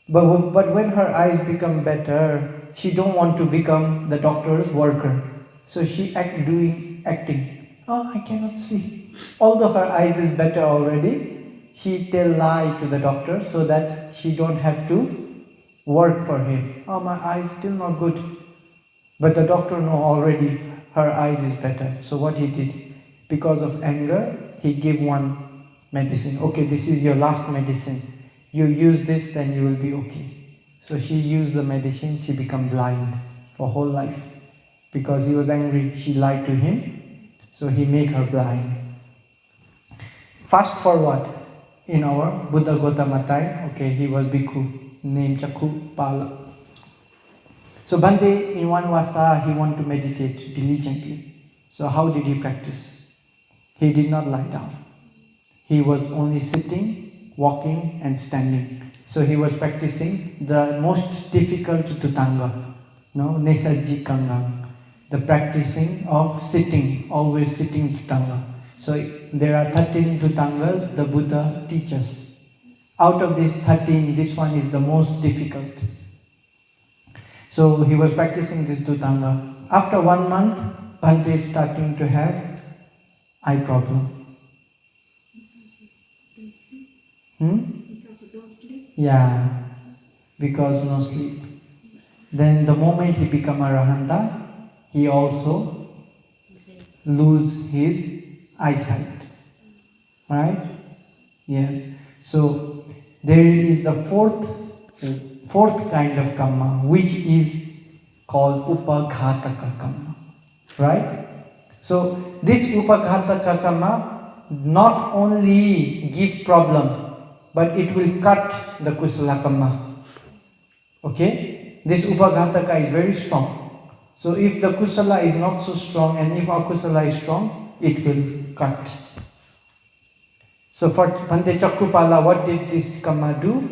But when her eyes become better, she don't want to become the doctor's worker. So she acting. Oh, I cannot see. Although her eyes is better already, she tell lie to the doctor so that she don't have to work for him. Oh, my eyes still not good. But the doctor know already her eyes is better. So what he did? Because of anger, he gave one medicine. Okay, this is your last medicine. You use this, then you will be okay. So she used the medicine, she become blind for whole life. Because he was angry, she lied to him. So he made her blind. Fast forward, in our Buddha Gautama time, okay, he was bhikkhu, named Chakku Pala. So Bhante, in one vasa, he wanted to meditate diligently. So how did he practice? He did not lie down. He was only sitting, walking and standing. So he was practicing the most difficult Tutanga, Nesajji Kangang, the practicing of sitting, always sitting Tutanga. So there are 13 Tutangas the Buddha teaches. Out of these 13, this one is the most difficult. So he was practicing this Tutanga. After 1 month, Bhante is starting to have eye problem. Because you don't sleep. Yeah, because no sleep. Then the moment he become a Arahanta, he also lose his eyesight. Right? Yes. So there is the fourth kind of karma, which is called upaghataka karma. Right? So this upaghataka karma not only give problem, but it will cut the kusala karma. Okay? This upaghataka is very strong. So if the kusala is not so strong and if akusala is strong, it will cut. So for Bhante Chakkupala, what did this karma do?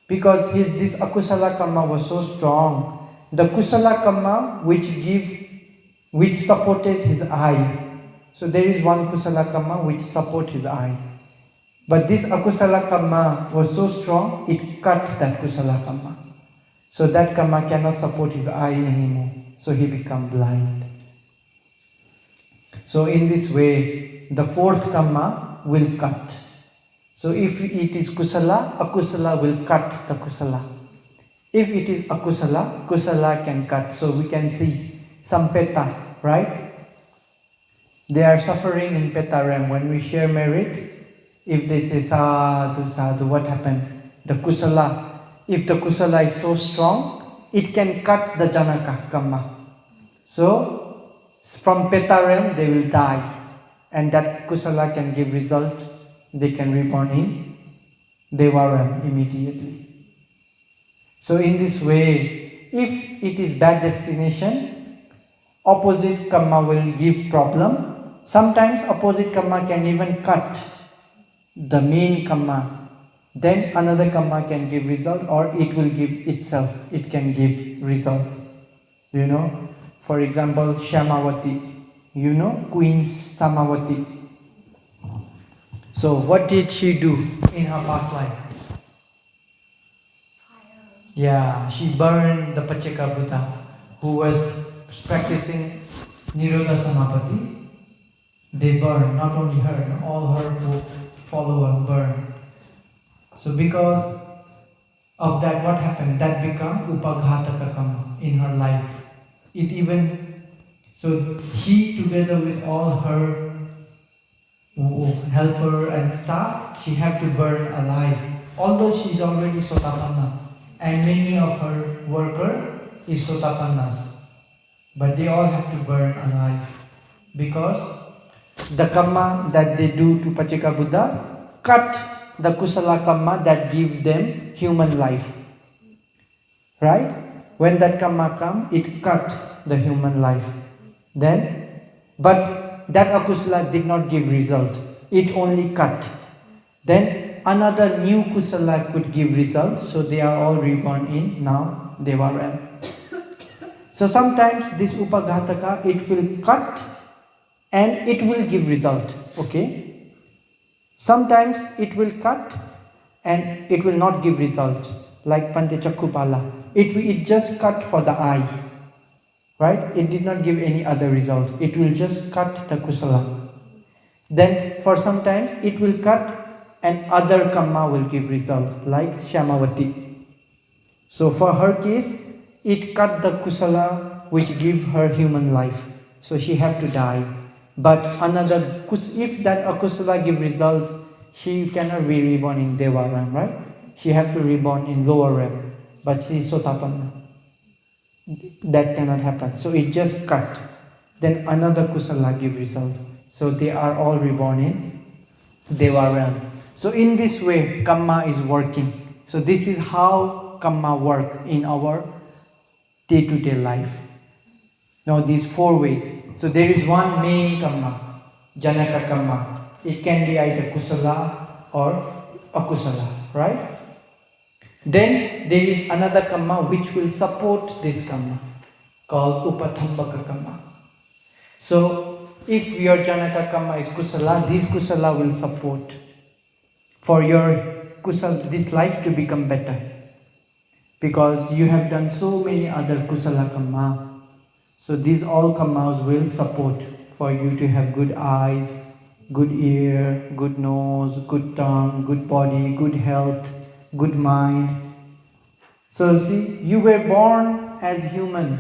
Because this akusala karma was so strong, the kusala karma which supported his eye. So there is one kusala karma which support his eye. But this akusala karma was so strong, it cut that kusala karma. So that karma cannot support his eye anymore. So he become blind. So in this way, the fourth karma will cut. So if it is kusala, akusala will cut the kusala. If it is akusala, kusala can cut. So we can see some peta, right? They are suffering in peta realm. When we share merit, if they say sadhu, sadhu, what happened? The kusala. If the kusala is so strong, it can cut the janaka karma. So from peta realm they will die, and that kusala can give result. They can reborn in deva realm immediately. So in this way, if it is bad destination, opposite karma will give problem. Sometimes opposite karma can even cut the main karma. Then another karma can give result, or it will give itself. It can give result. You know, for example, Shamavati. You know, Queen Samavati. So what did she do in her past life? Yeah, she burned the Pacheka Buddha who was practicing Nirodha Samapati. They burned, not only her, all her followers burned. So because of that, what happened? That became upaghataka karma in her life. So she together with all her helper and staff, she had to burn alive. Although she is already Sotapanna, and many of her workers is Sotapannas, but they all have to burn alive because the karma that they do to Pacheka Buddha cut the kusala karma that give them human life. Right? When that karma come, it cut the human life. But that akusala did not give result. It only cut. Then another new kusala could give result. So they are all reborn in now Deva realm. So sometimes this upaghataka, it will cut and it will give result. okay? Sometimes it will cut and it will not give result, like Bhante Chakkupala. It just cut for the eye, right? It did not give any other result. It will just cut the kusala. Then for sometimes it will cut and other karma will give result, like Shyamavati. So for her case, it cut the kusala which give her human life. So she have to die. But another, if that akusala give result, she cannot be reborn in Deva realm, right? She have to reborn in lower realm. But she is Sotapanna. That cannot happen. So it just cut. Then another kusala give result. So they are all reborn in Deva realm. So in this way, karma is working. So this is how karma work in our day-to-day life. Now these 4 ways. So there is one main karma, Janaka karma. It can be either kusala or akusala, right? Then there is another karma which will support this karma, called Upathambaka karma. So if your Janaka karma is kusala, this kusala will support for your kusala, this life to become better. Because you have done so many other kusala karma. So these all karmas will support for you to have good eyes, good ear, good nose, good tongue, good body, good health, good mind. So see, you were born as human.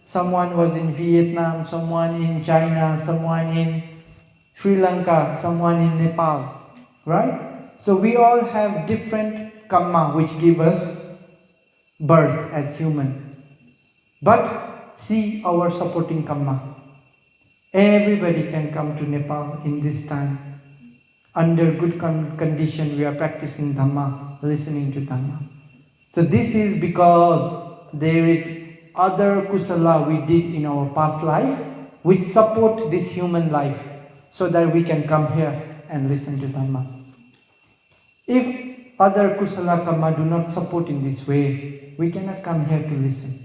Someone was in Vietnam, someone in China, someone in Sri Lanka, someone in Nepal, right? So we all have different karma which give us birth as human. But see our supporting karma. Everybody can come to Nepal in this time. Under good condition, we are practicing Dhamma, listening to Dhamma. So this is because there is other kusala we did in our past life which support this human life so that we can come here and listen to Dhamma. If other kusala karma do not support in this way, we cannot come here to listen.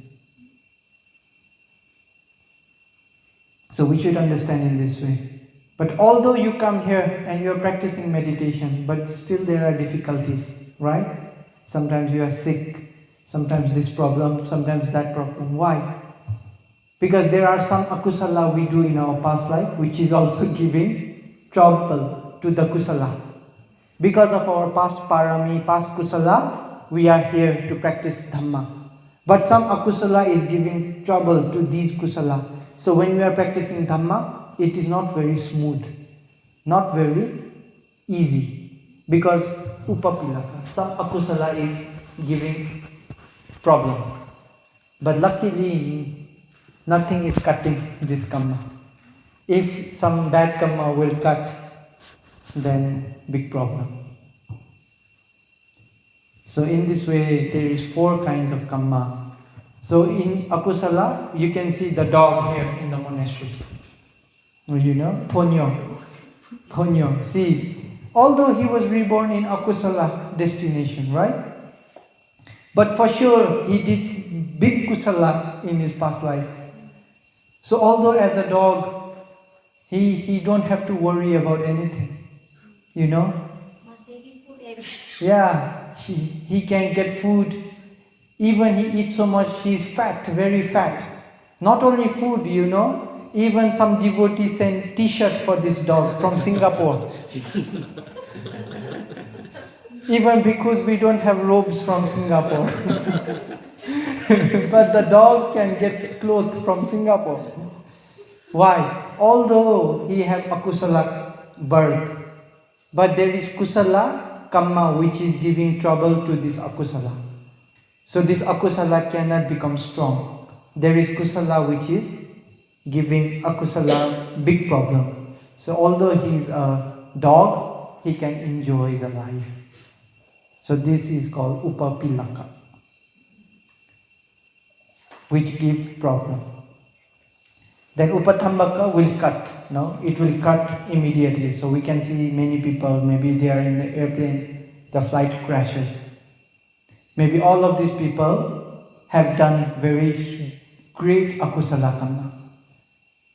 So we should understand in this way. But although you come here and you are practicing meditation, but still there are difficulties, right? Sometimes you are sick, sometimes this problem, sometimes that problem. Why? Because there are some akusala we do in our past life which is also giving trouble to the kusala. Because of our past parami, past kusala, we are here to practice Dhamma. But some akusala is giving trouble to these kusala. So when we are practicing Dhamma, it is not very smooth, not very easy. Because upapilaka, some akusala is giving problem. But luckily, nothing is cutting this karma. If some bad karma will cut, then big problem. So in this way, there is 4 kinds of karma. So in akusala, you can see the dog here in the monastery. You know, Ponyo. See, although he was reborn in akusala destination, right? But for sure, he did big kusala in his past life. So although as a dog, he don't have to worry about anything, you know? Yeah, he can get food. Even he eats so much, he's fat, very fat. Not only food, you know, even some devotees send t-shirt for this dog from Singapore. Even because we don't have robes from Singapore. But the dog can get clothes from Singapore. Why? Although he have akusala birth, but there is kusala karma which is giving trouble to this akusala. So this akusala cannot become strong. There is kusala which is giving akusala big problem. So although he is a dog, he can enjoy the life. So this is called upapilaka, which give problem. Then upathambaka will cut. No, it will cut immediately. So we can see many people, maybe they are in the airplane, the flight crashes. Maybe all of these people have done very great akusala karma.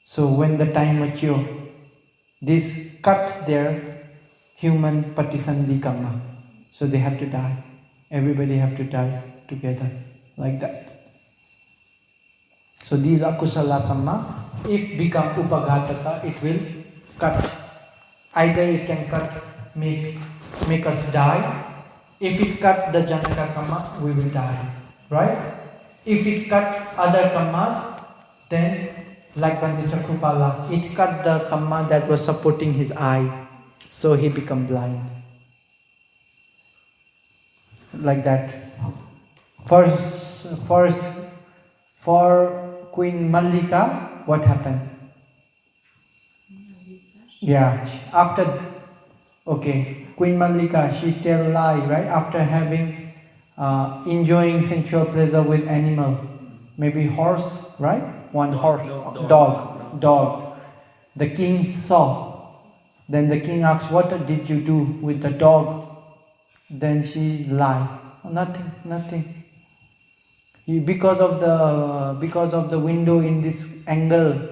So when the time mature, this cut their human patisandhi karma. So they have to die. Everybody have to die together, like that. So these akusala karma, if become upaghataka, it will cut. Either it can cut, make us die. If it cut the janaka karma, we will die. Right? If it cut other karmas, then like Bhante Chakrupala, it cut the karma that was supporting his eye. So he become blind. Like that. For Queen Mallika, what happened? Yeah, after, okay, Queen Mallika, she tell lie, right? After having, enjoying sensual pleasure with animal, maybe horse, right? One horse, dog. The king saw. Then the king asked, what did you do with the dog? Then she lied. Nothing. Because of the window in this angle,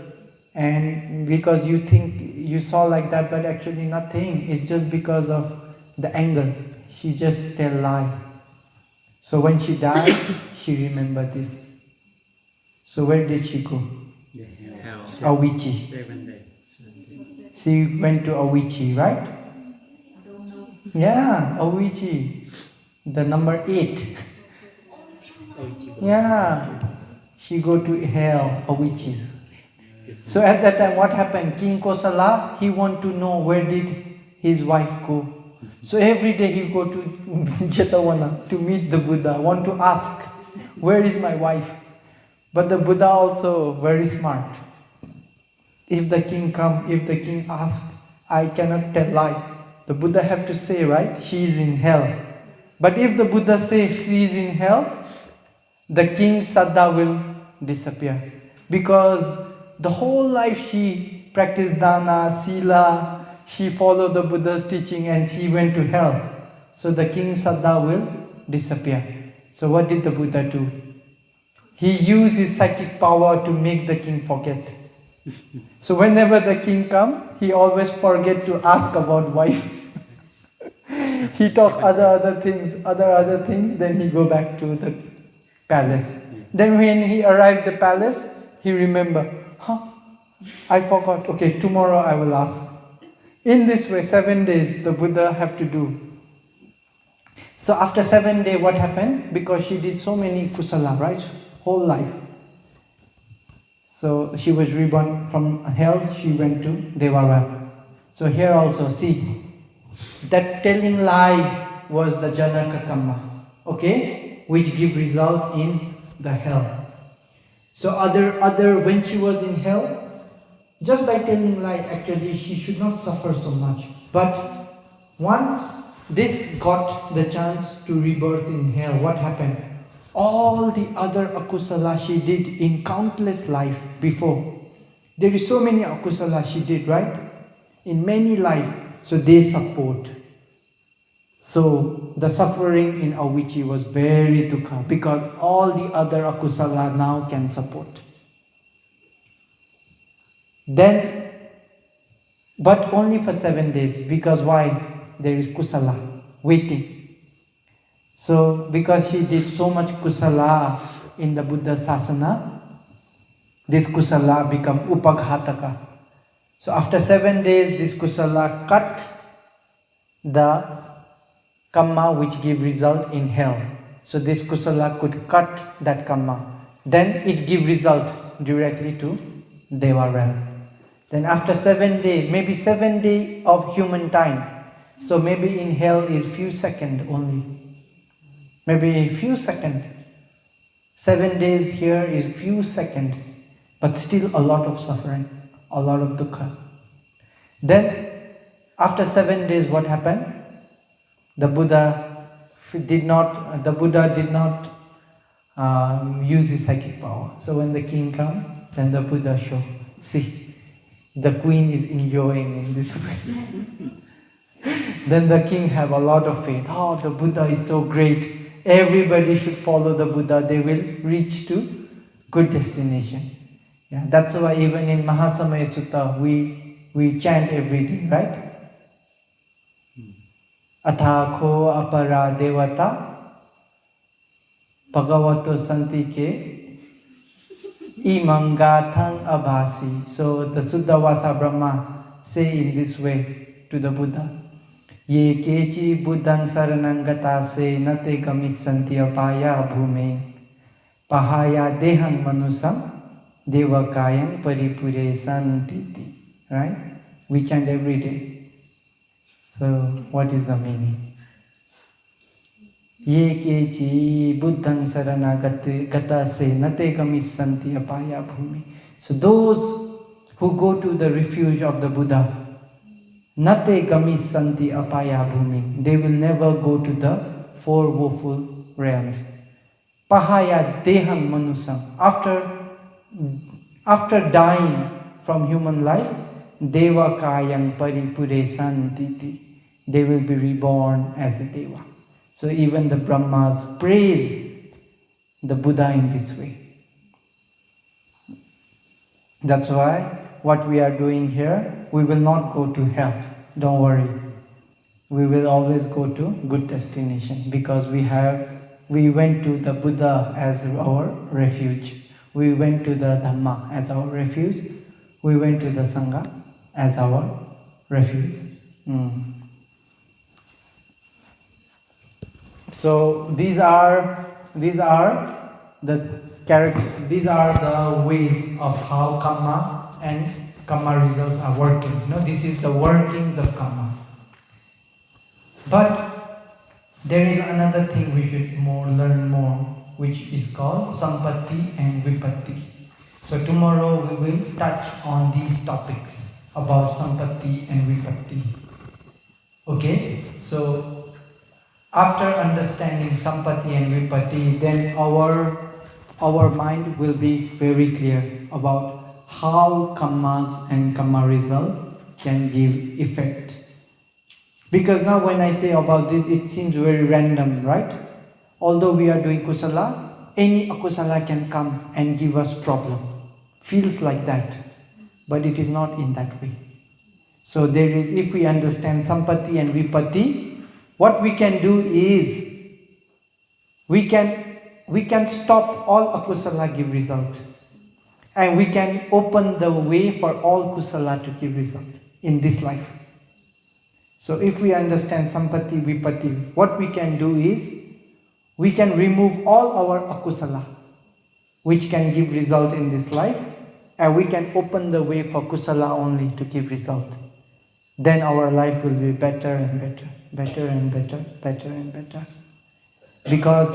and because you think you saw like that, but actually nothing. It's just because of the angle. She just tell lie. So when she died, she remembered this. So where did she go? Hell. Avici. 7 days. She went to Avici, right? I don't know. Yeah, Avici. The number 8. Yeah. She go to hell, Avici. So at that time, what happened? King Kosala, he want to know where did his wife go. So every day he go to Jetavana to meet the Buddha, want to ask, where is my wife? But the Buddha also very smart. If the king asks, I cannot tell lie. The Buddha have to say, right? She is in hell. But if the Buddha says she is in hell, the king's Saddha will disappear. Because the whole life she practiced dana, sila, she followed the Buddha's teaching and she went to hell. So the king's Saddha will disappear. So what did the Buddha do? He used his psychic power to make the king forget. So whenever the king come, he always forget to ask about wife. He talk other things, then he go back to the palace. Then when he arrived the palace, he remember, I forgot, okay, tomorrow I will ask. In this way, 7 days the Buddha have to do. So after 7 days, what happened? Because she did so many kusala, right? Whole life. So she was reborn from hell, she went to Devara. So here also, see, that telling lie was the Janaka Karma, okay, which give result in the hell. So when she was in hell, just by telling lie, actually she should not suffer so much. But once this got the chance to rebirth in hell, what happened? All the other akusala she did in countless life before. There is so many akusala she did, right? In many life. So they support. So the suffering in Avici was very dukkha because all the other akusala now can support. Then, but only for 7 days, because why? There is kusala waiting. So because she did so much kusala in the Buddha Sasana, this kusala become upaghataka. So after 7 days, this kusala cut the karma which give result in hell. So this kusala could cut that karma. Then it give result directly to Deva realm. Then after 7 days, maybe 7 days of human time. So maybe in hell is few seconds only. Maybe few seconds. 7 days here is few seconds. But still a lot of suffering, a lot of dukkha. Then after 7 days, what happened? The Buddha did not use his psychic power. So when the king comes, then the Buddha show, see, the queen is enjoying in this way. Then the king have a lot of faith. Oh, the Buddha is so great. Everybody should follow the Buddha. They will reach to good destination. Yeah, that's why even in Mahasamaya Sutta, we We chant every day, right? Athakho apara devata bhagavato santike imangathang abhasi. So the Suddhavasa Brahma say in this way to the Buddha, Ye kechi buddhang saranangata se nate gamissanti apaya bhume pahaya dehang manusam devakayang paripure santiti. Right? We chant every day. So what is the meaning? Ye kechi buddhang saranagata se nate gamissanti apaya bhumi. So those who go to the refuge of the Buddha, nate gamissanti apaya bhumi, they will never go to the four woeful realms. Pahaya dehang manusam. After dying from human life, devakayang paripure santiti, they will be reborn as a deva. So even the Brahmas praise the Buddha in this way. That's why what we are doing here, we will not go to hell. Don't worry. We will always go to good destination because we went to the Buddha as our refuge. We went to the Dhamma as our refuge. We went to the Sangha as our refuge. So these are the characters. These are the ways of how karma and karma results are working. This is the workings of karma. But there is another thing we should learn more, which is called sampatti and vipatti. So tomorrow we will touch on these topics about sampatti and vipatti. Okay? So after understanding sampatti and vipatti, then our mind will be very clear about how karmas and karma result can give effect. Because now when I say about this, it seems very random, right? Although we are doing kusala, any akusala can come and give us problem. Feels like that. But it is not in that way. So if we understand sampatti and vipatti, what we can do is, we can stop all akusala give result. And we can open the way for all kusala to give result in this life. So if we understand sampatti, vipatti, what we can do is, we can remove all our akusala, which can give result in this life, and we can open the way for kusala only to give result. Then our life will be better and better, better and better, better and better. Because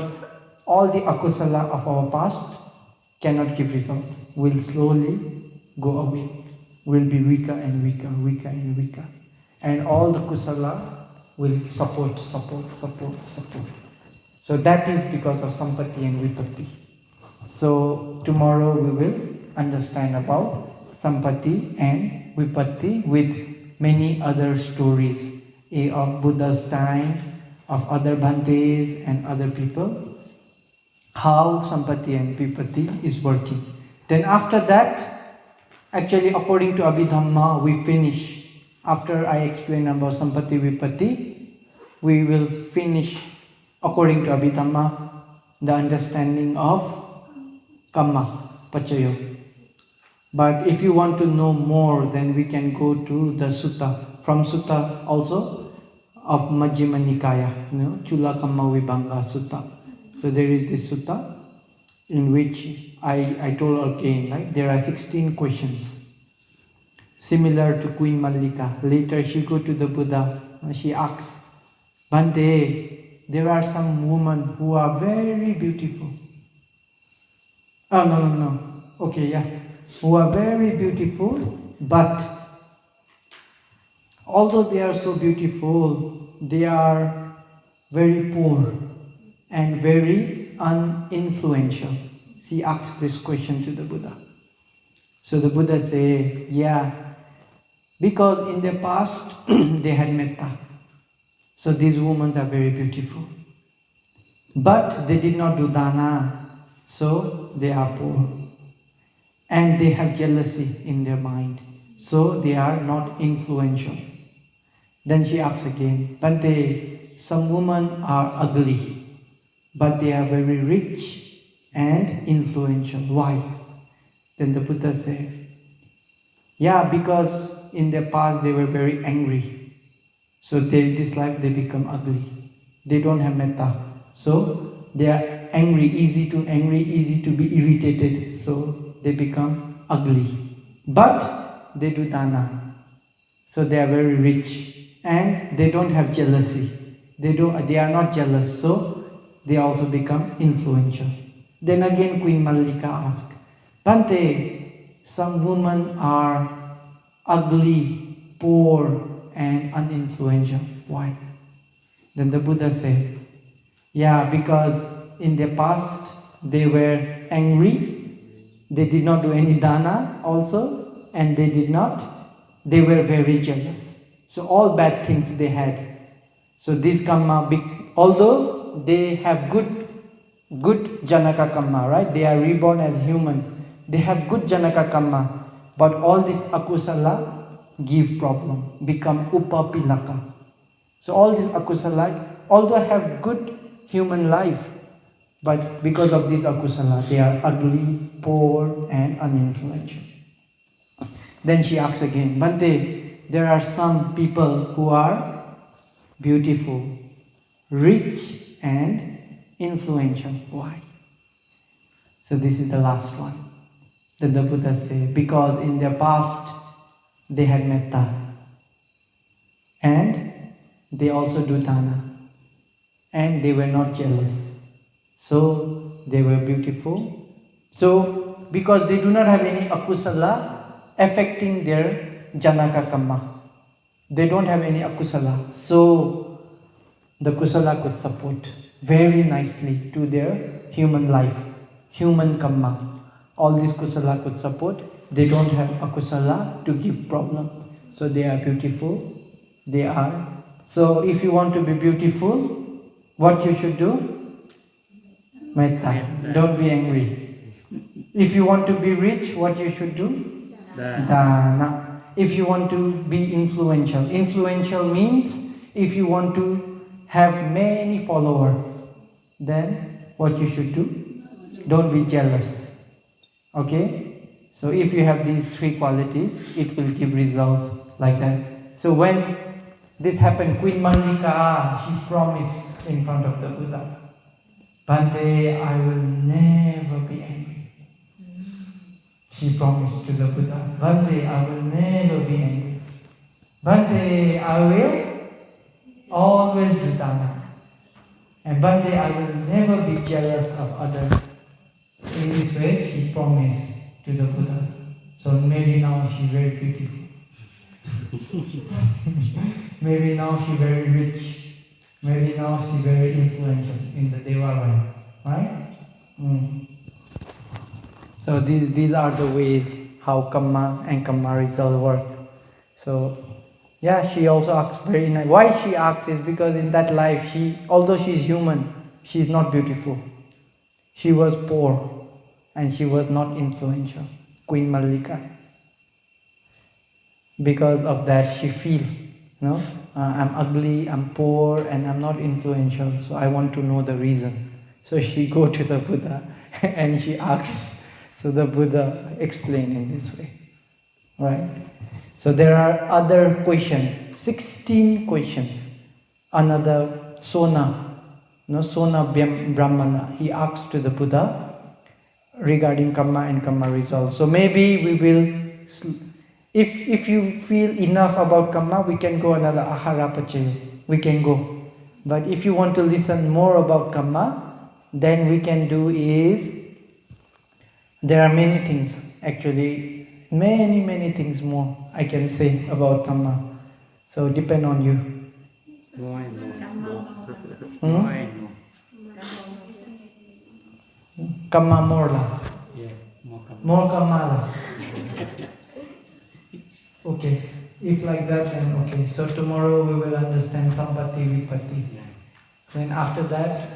all the akusala of our past cannot give result, will slowly go away, will be weaker and weaker, weaker and weaker. And all the kusala will support. So that is because of sampatti and vipatti. So tomorrow we will understand about sampatti and vipatti with many other stories of Buddha's time, of other Bhantes and other people, how sampatti and vipatti is working. Then after that, actually according to Abhidhamma, we finish. After I explain about sampatti vipatti, we will finish according to Abhidhamma the understanding of kamma, pachayo. But if you want to know more, then we can go to the sutta. From sutta also of Majjhima Nikaya, Chula Kamma Vibhanga Sutta. So there is this sutta in which I told again, right? There are 16 questions. Similar to Queen Mallika. Later she go to the Buddha and she asks, Bhante, there are some women who are very beautiful. Oh, no. Okay, yeah. Who are very beautiful, but although they are so beautiful, they are very poor and very uninfluential. She asks this question to the Buddha. So the Buddha say, yeah, because in the past they had metta. So these women are very beautiful. But they did not do dana, so they are poor. And they have jealousy in their mind. so they are not influential. Then she asks again, Bhante, some women are ugly, but they are very rich and influential. Why? Then the Buddha said, yeah, because in the past they were very angry. So this life they become ugly. They don't have metta. So they are angry, easy to be irritated. So they become ugly. But they do dana. So they are very rich. And they don't have jealousy. They are not jealous. So they also become influential. Then again Queen Mallika asked, Bhante, some women are ugly, poor and uninfluential. Why? Then the Buddha said, yeah, because in the past they were angry, they did not do any dana also, and they were very jealous. So all bad things they had. So this karma, although they have good janaka karma, right? They are reborn as human. They have good janaka karma, but all this akusala give problem, become upapilaka. So all this akusala, although have good human life, but because of this akusala, they are ugly, poor and uninfluential. Then she asks again, Bhante, there are some people who are beautiful, rich and influential. Why? So this is the last one. Then the Buddha says, because in their past they had metta and they also do dana and they were not jealous. So they were beautiful. So because they do not have any akusala affecting their janaka karma, they don't have any akusala. So the kusala could support very nicely to their human life, human karma. All this kusala could support. They don't have akusala to give problem. So they are beautiful. They are. So if you want to be beautiful, what you should do? Metta. Don't be angry. If you want to be rich, what you should do? Dana. If you want to be influential. Influential means if you want to have many followers, then what you should do? Don't be jealous. Okay? So if you have these three qualities, it will give results like that. So when this happened, Queen Mallika, she promised in front of the Buddha, Bhante, I will never be angry. She promised to the Buddha, Bhante, I will never be angry. Bhante, I will always do dana. And Bhante, I will never be jealous of others. In this way, she promised to the Buddha. So maybe now she's very beautiful. Maybe now she's very rich. Maybe now she's very influential in the Deva line. Right? So these are the ways how karma and karma result work. So yeah, she also asks very nice. Why she asks is because in that life, although she's human, she's not beautiful. She was poor and she was not influential, Queen Mallika. Because of that, she feels, I'm ugly, I'm poor, and I'm not influential, so I want to know the reason. So she go to the Buddha and she asks. So the Buddha explained in this way. Right? So there are other questions, 16 questions. Another Sona Brahmana, he asked to the Buddha regarding karma and karma results. So maybe we will, if you feel enough about karma, we can go another ahara pachaya. We can go. But if you want to listen more about karma, then we can do is, there are many things, actually, many things more I can say about karma. So depend on you. More and more. Hmm? More and more. Karma more lah. Yeah, more. More karma lah. Okay, if like that, then okay. So tomorrow we will understand Sampati Vipatti. Yeah. Then after that,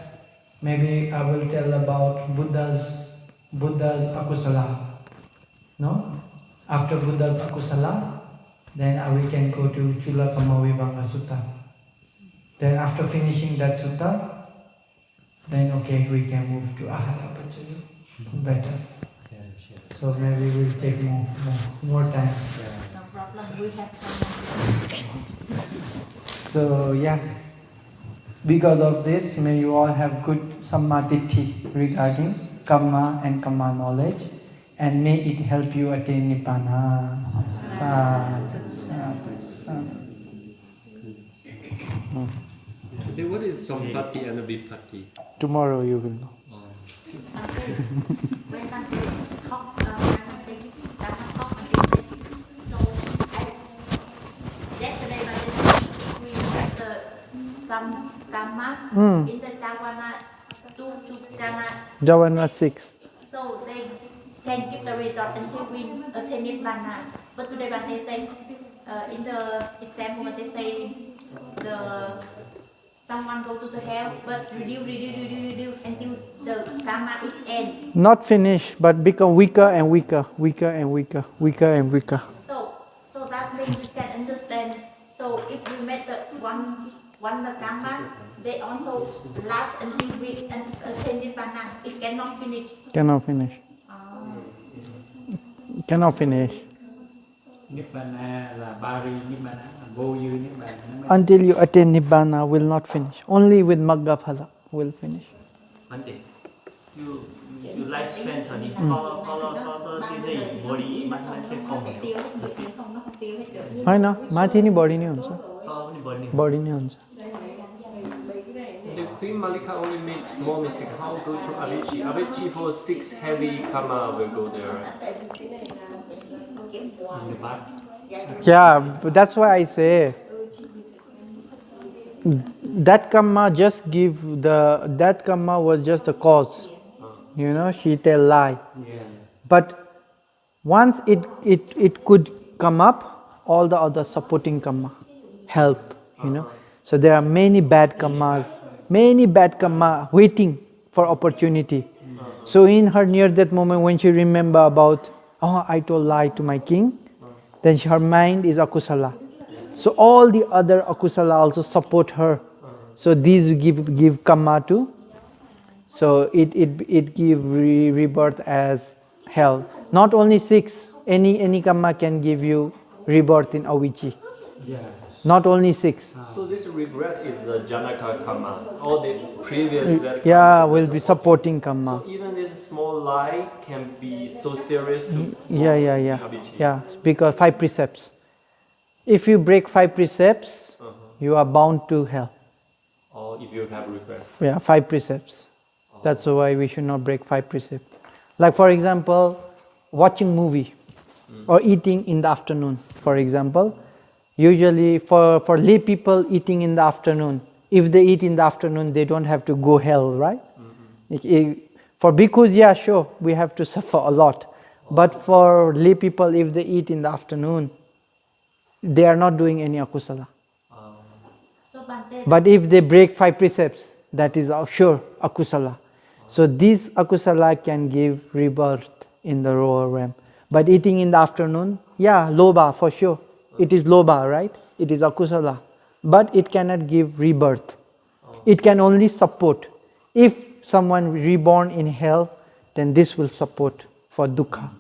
maybe I will tell about Buddha's akusala. No? After Buddha's akusala, Then we can go to Chula Kamavibhanga Sutta. Then after finishing that sutta, then okay, we can move to Ahara Pachayu. Better. So maybe we'll take more time. No problem, we have time. So yeah, because of this, may you all have good sammaditthi regarding karma and karma knowledge, and may it help you attain nibbana. Sadhu, sadhu, sadhu. Then what is sampati and vipatti? Tomorrow you will know. When Bhante talk, Dharma talk against it, so yesterday Bhante said if we have some karma in the Javana, two Jana, Javana 6. so they can give the result until we attain Nibbana. But today Bhante say, in the example what they say, someone go to the hell, but reduce until the karma it ends. Not finish, but become weaker and weaker, weaker and weaker, weaker and weaker. So that means we can understand. So if we met the one the karma, they also last until we attain Nibbana. It cannot finish. Cannot finish. Cannot finish. Nibbana là Bari Nibbana, vô dư Nibbana. Until you attain Nibbana, will not finish. Only with Magga Phala will finish. Bhante, you lifespan cho nên có cái gì bodyมันsẽ không nhiều. होइन माथि नि बढी नै हुन्छ Body. बढी नै हुन्छ The Queen Malika only made small mistake. How go to Avicii? Avicii for 6 heavy karma will go there. In the back. Yeah, but that's why I say that karma just that karma was just the cause. You know, she tell lie. Yeah. But once it could come up, all the other supporting karma help, you know. So there are many bad karmas waiting for opportunity. So in her near that moment when she remember about, oh, I told lie to my king, then her mind is akusala. So all the other akusala also support her. So these give karma too. So it give rebirth as hell. Not only 6, any karma can give you rebirth in Avicii. Yeah. Not only 6. So this regret is the Janaka karma. All the previous bad karma. Yeah, will be supporting karma. So even this small lie can be so serious to Yeah. Avicii. Yeah, because 5 precepts. If you break 5 precepts, you are bound to hell. Or if you have regrets. Yeah, 5 precepts. That's why we should not break 5 precepts. Like for example, watching movie or eating in the afternoon, for example. Usually for lay people eating in the afternoon, if they eat in the afternoon, they don't have to go hell, right? For bhikkhus, yeah, sure, we have to suffer a lot. But for lay people, if they eat in the afternoon, they are not doing any akusala. So Bhante, But if they break 5 precepts, that is sure akusala. So this akusala can give rebirth in the lower realm. But eating in the afternoon, yeah, lobha for sure. It is lobha, right? It is akusala. But it cannot give rebirth. It can only support. If someone reborn in hell, then this will support for dukkha.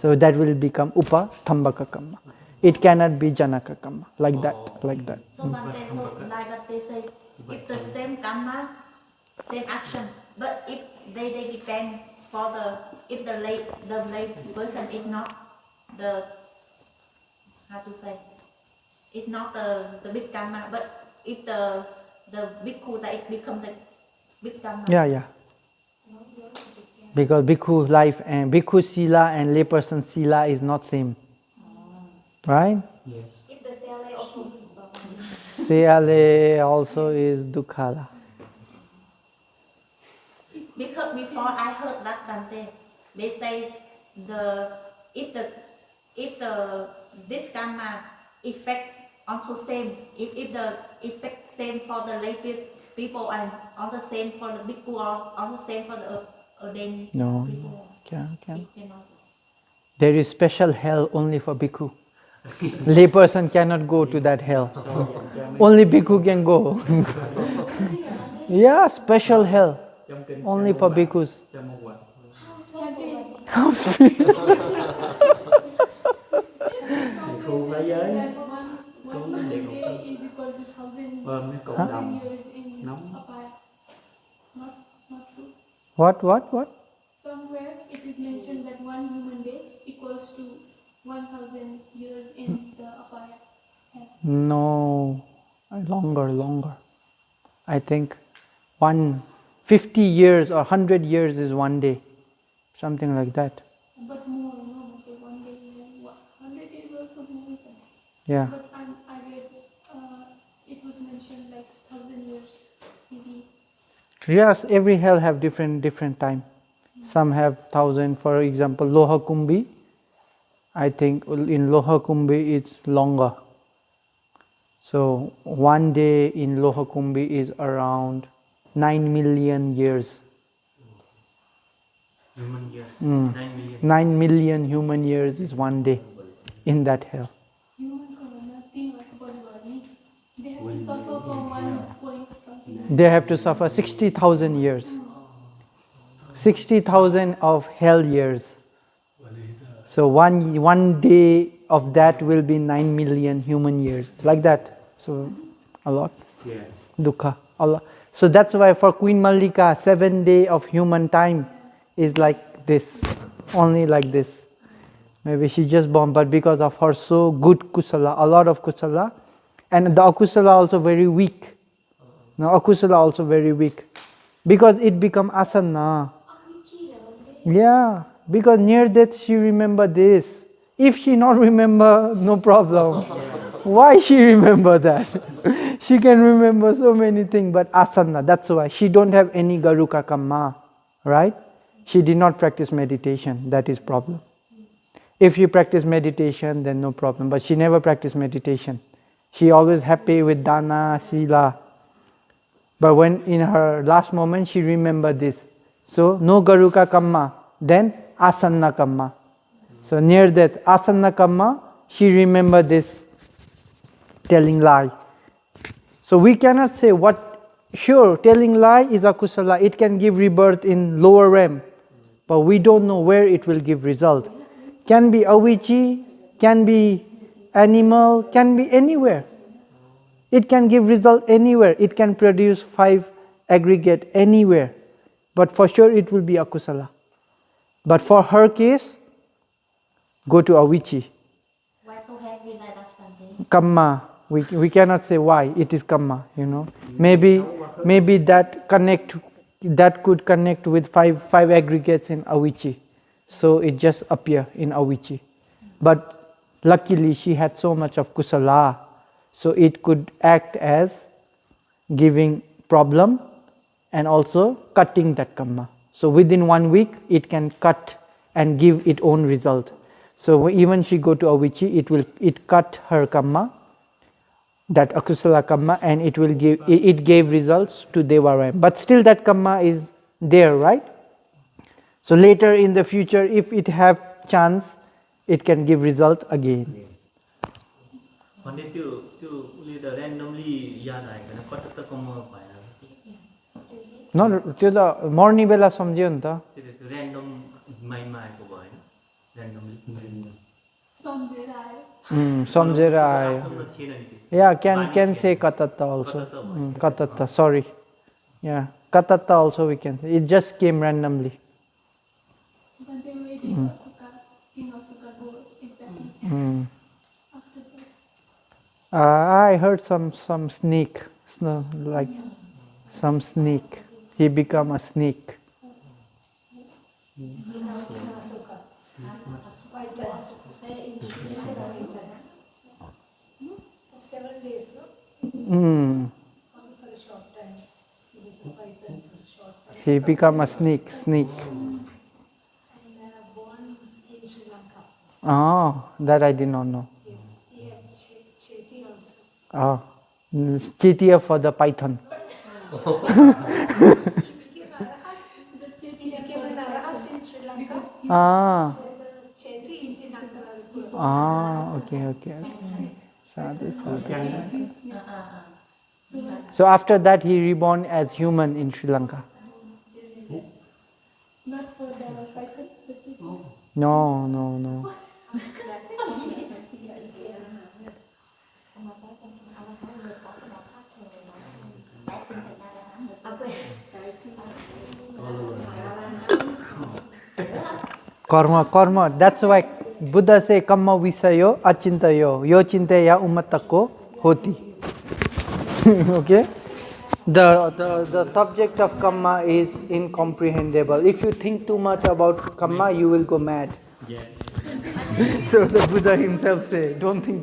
So that will become upa-thambaka karma. It cannot be janaka karma, like that. so Bhante, so like that they say, if the same karma, same action, but if they depend for if the lay person is not the, how to say, it's not the big karma, but if the bhikkhu, that it become the big karma. Yeah. Because bhikkhu life and bhikkhu sila and layperson sila is not same. Right? Yes. If the cell also Siyale also is dukkhala. Because before I heard that Bhante, they say if this karma effect also same, if the effect same for the lay people and also same for the bhikkhu or also same for the ordained No, people. can. You know. There is special hell only for bhikkhu. Lay person cannot go to that hell. Only bhikkhu can go. Yeah, special hell. Trong kinh Only for bhikkhus. Samoa. Khu thế giới. Khu địa ngục. Mấy cộng đồng nóng. What? Somewhere it is mentioned that one human day equals to 1,000 years in the apaya. No, longer. I think 50 years or 100 years is one day, something like that. But more, no, okay, one day, 100 days also more than. Yeah. But I read it was mentioned like 1,000 years, maybe. Yes, every hell have different time. Some have 1,000. For example, Loha Kumbhi. I think in Loha Kumbhi it's longer. So one day in Loha Kumbhi is around 9 million years. Human years. 9 million. 9 million human years is one day in that hell. They have to suffer for 1 point something. They have to suffer 60,000 years. 60,000 of hell years. So one day of that will be 9 million human years. Like that. So a lot. Yeah. Dukkha. A lot. So that's why for Queen Mallika, 7 days of human time is like this. Only like this. Maybe she just born, but because of her so good kusala, a lot of kusala, and the akusala also very weak. Now akusala also very weak. Because it become asana. Yeah, because near death she remember this. If she not remember, no problem. Why she remember that? She can remember so many things, but asana, that's why. She don't have any garuka kamma, right? She did not practice meditation, that is problem. If she practice meditation, then no problem, but she never practiced meditation. She always happy with dana, sila. But when in her last moment, she remembered this. So, no garuka kamma, then asana kamma. So, near that asana kamma, she remembered this telling lie. So, we cannot say sure, telling lie is akusala, it can give rebirth in lower realm, but we don't know where it will give result. Can be avici, can be animal, can be anywhere. It can give result anywhere. It can produce 5 aggregate anywhere. But for sure it will be akusala. But for her case, go to avici. Why so heavy like that, Bhante? Kamma. We cannot say why. It is kamma, Maybe that could connect with 5 aggregates in avici. So it just appear in avici. But luckily she had so much of kusala. So it could act as giving problem and also cutting that kamma. So within 1 week, it can cut and give its own result. So even she go to avici, it cut her kamma, that akusala kamma, and it gave results to Devarayam. But still that kamma is there, right? So later in the future, if it have chance, it can give result again. Còn nếu tiêu leader randomly ra này cái nó có tất cả mơ phải là No, त्यो त मर्ने बेला सम्झ्यो नि त. त्यो random micro भयो randomly सम्झेर आयो. Yeah, can say katatta also. Katatta, sorry. Yeah, katatta also we can say. It just came randomly. But they made King Asuka go exactly. After that. I heard some snake, like some snake. He become a snake. He become a snake. Oh, that I did not know. Oh, Chetiya for the python. Ah, okay. Sadhu, sadhu. So So after that he reborn as human in Sri Lanka? not for the cycle, that's it. No. Karma. That's why Buddha say kamma visayo achintayo yo chinteya umatako hoti. Okay? The subject of karma is incomprehensible. If you think too much about karma, you will go mad. Yeah. So the Buddha himself say, don't think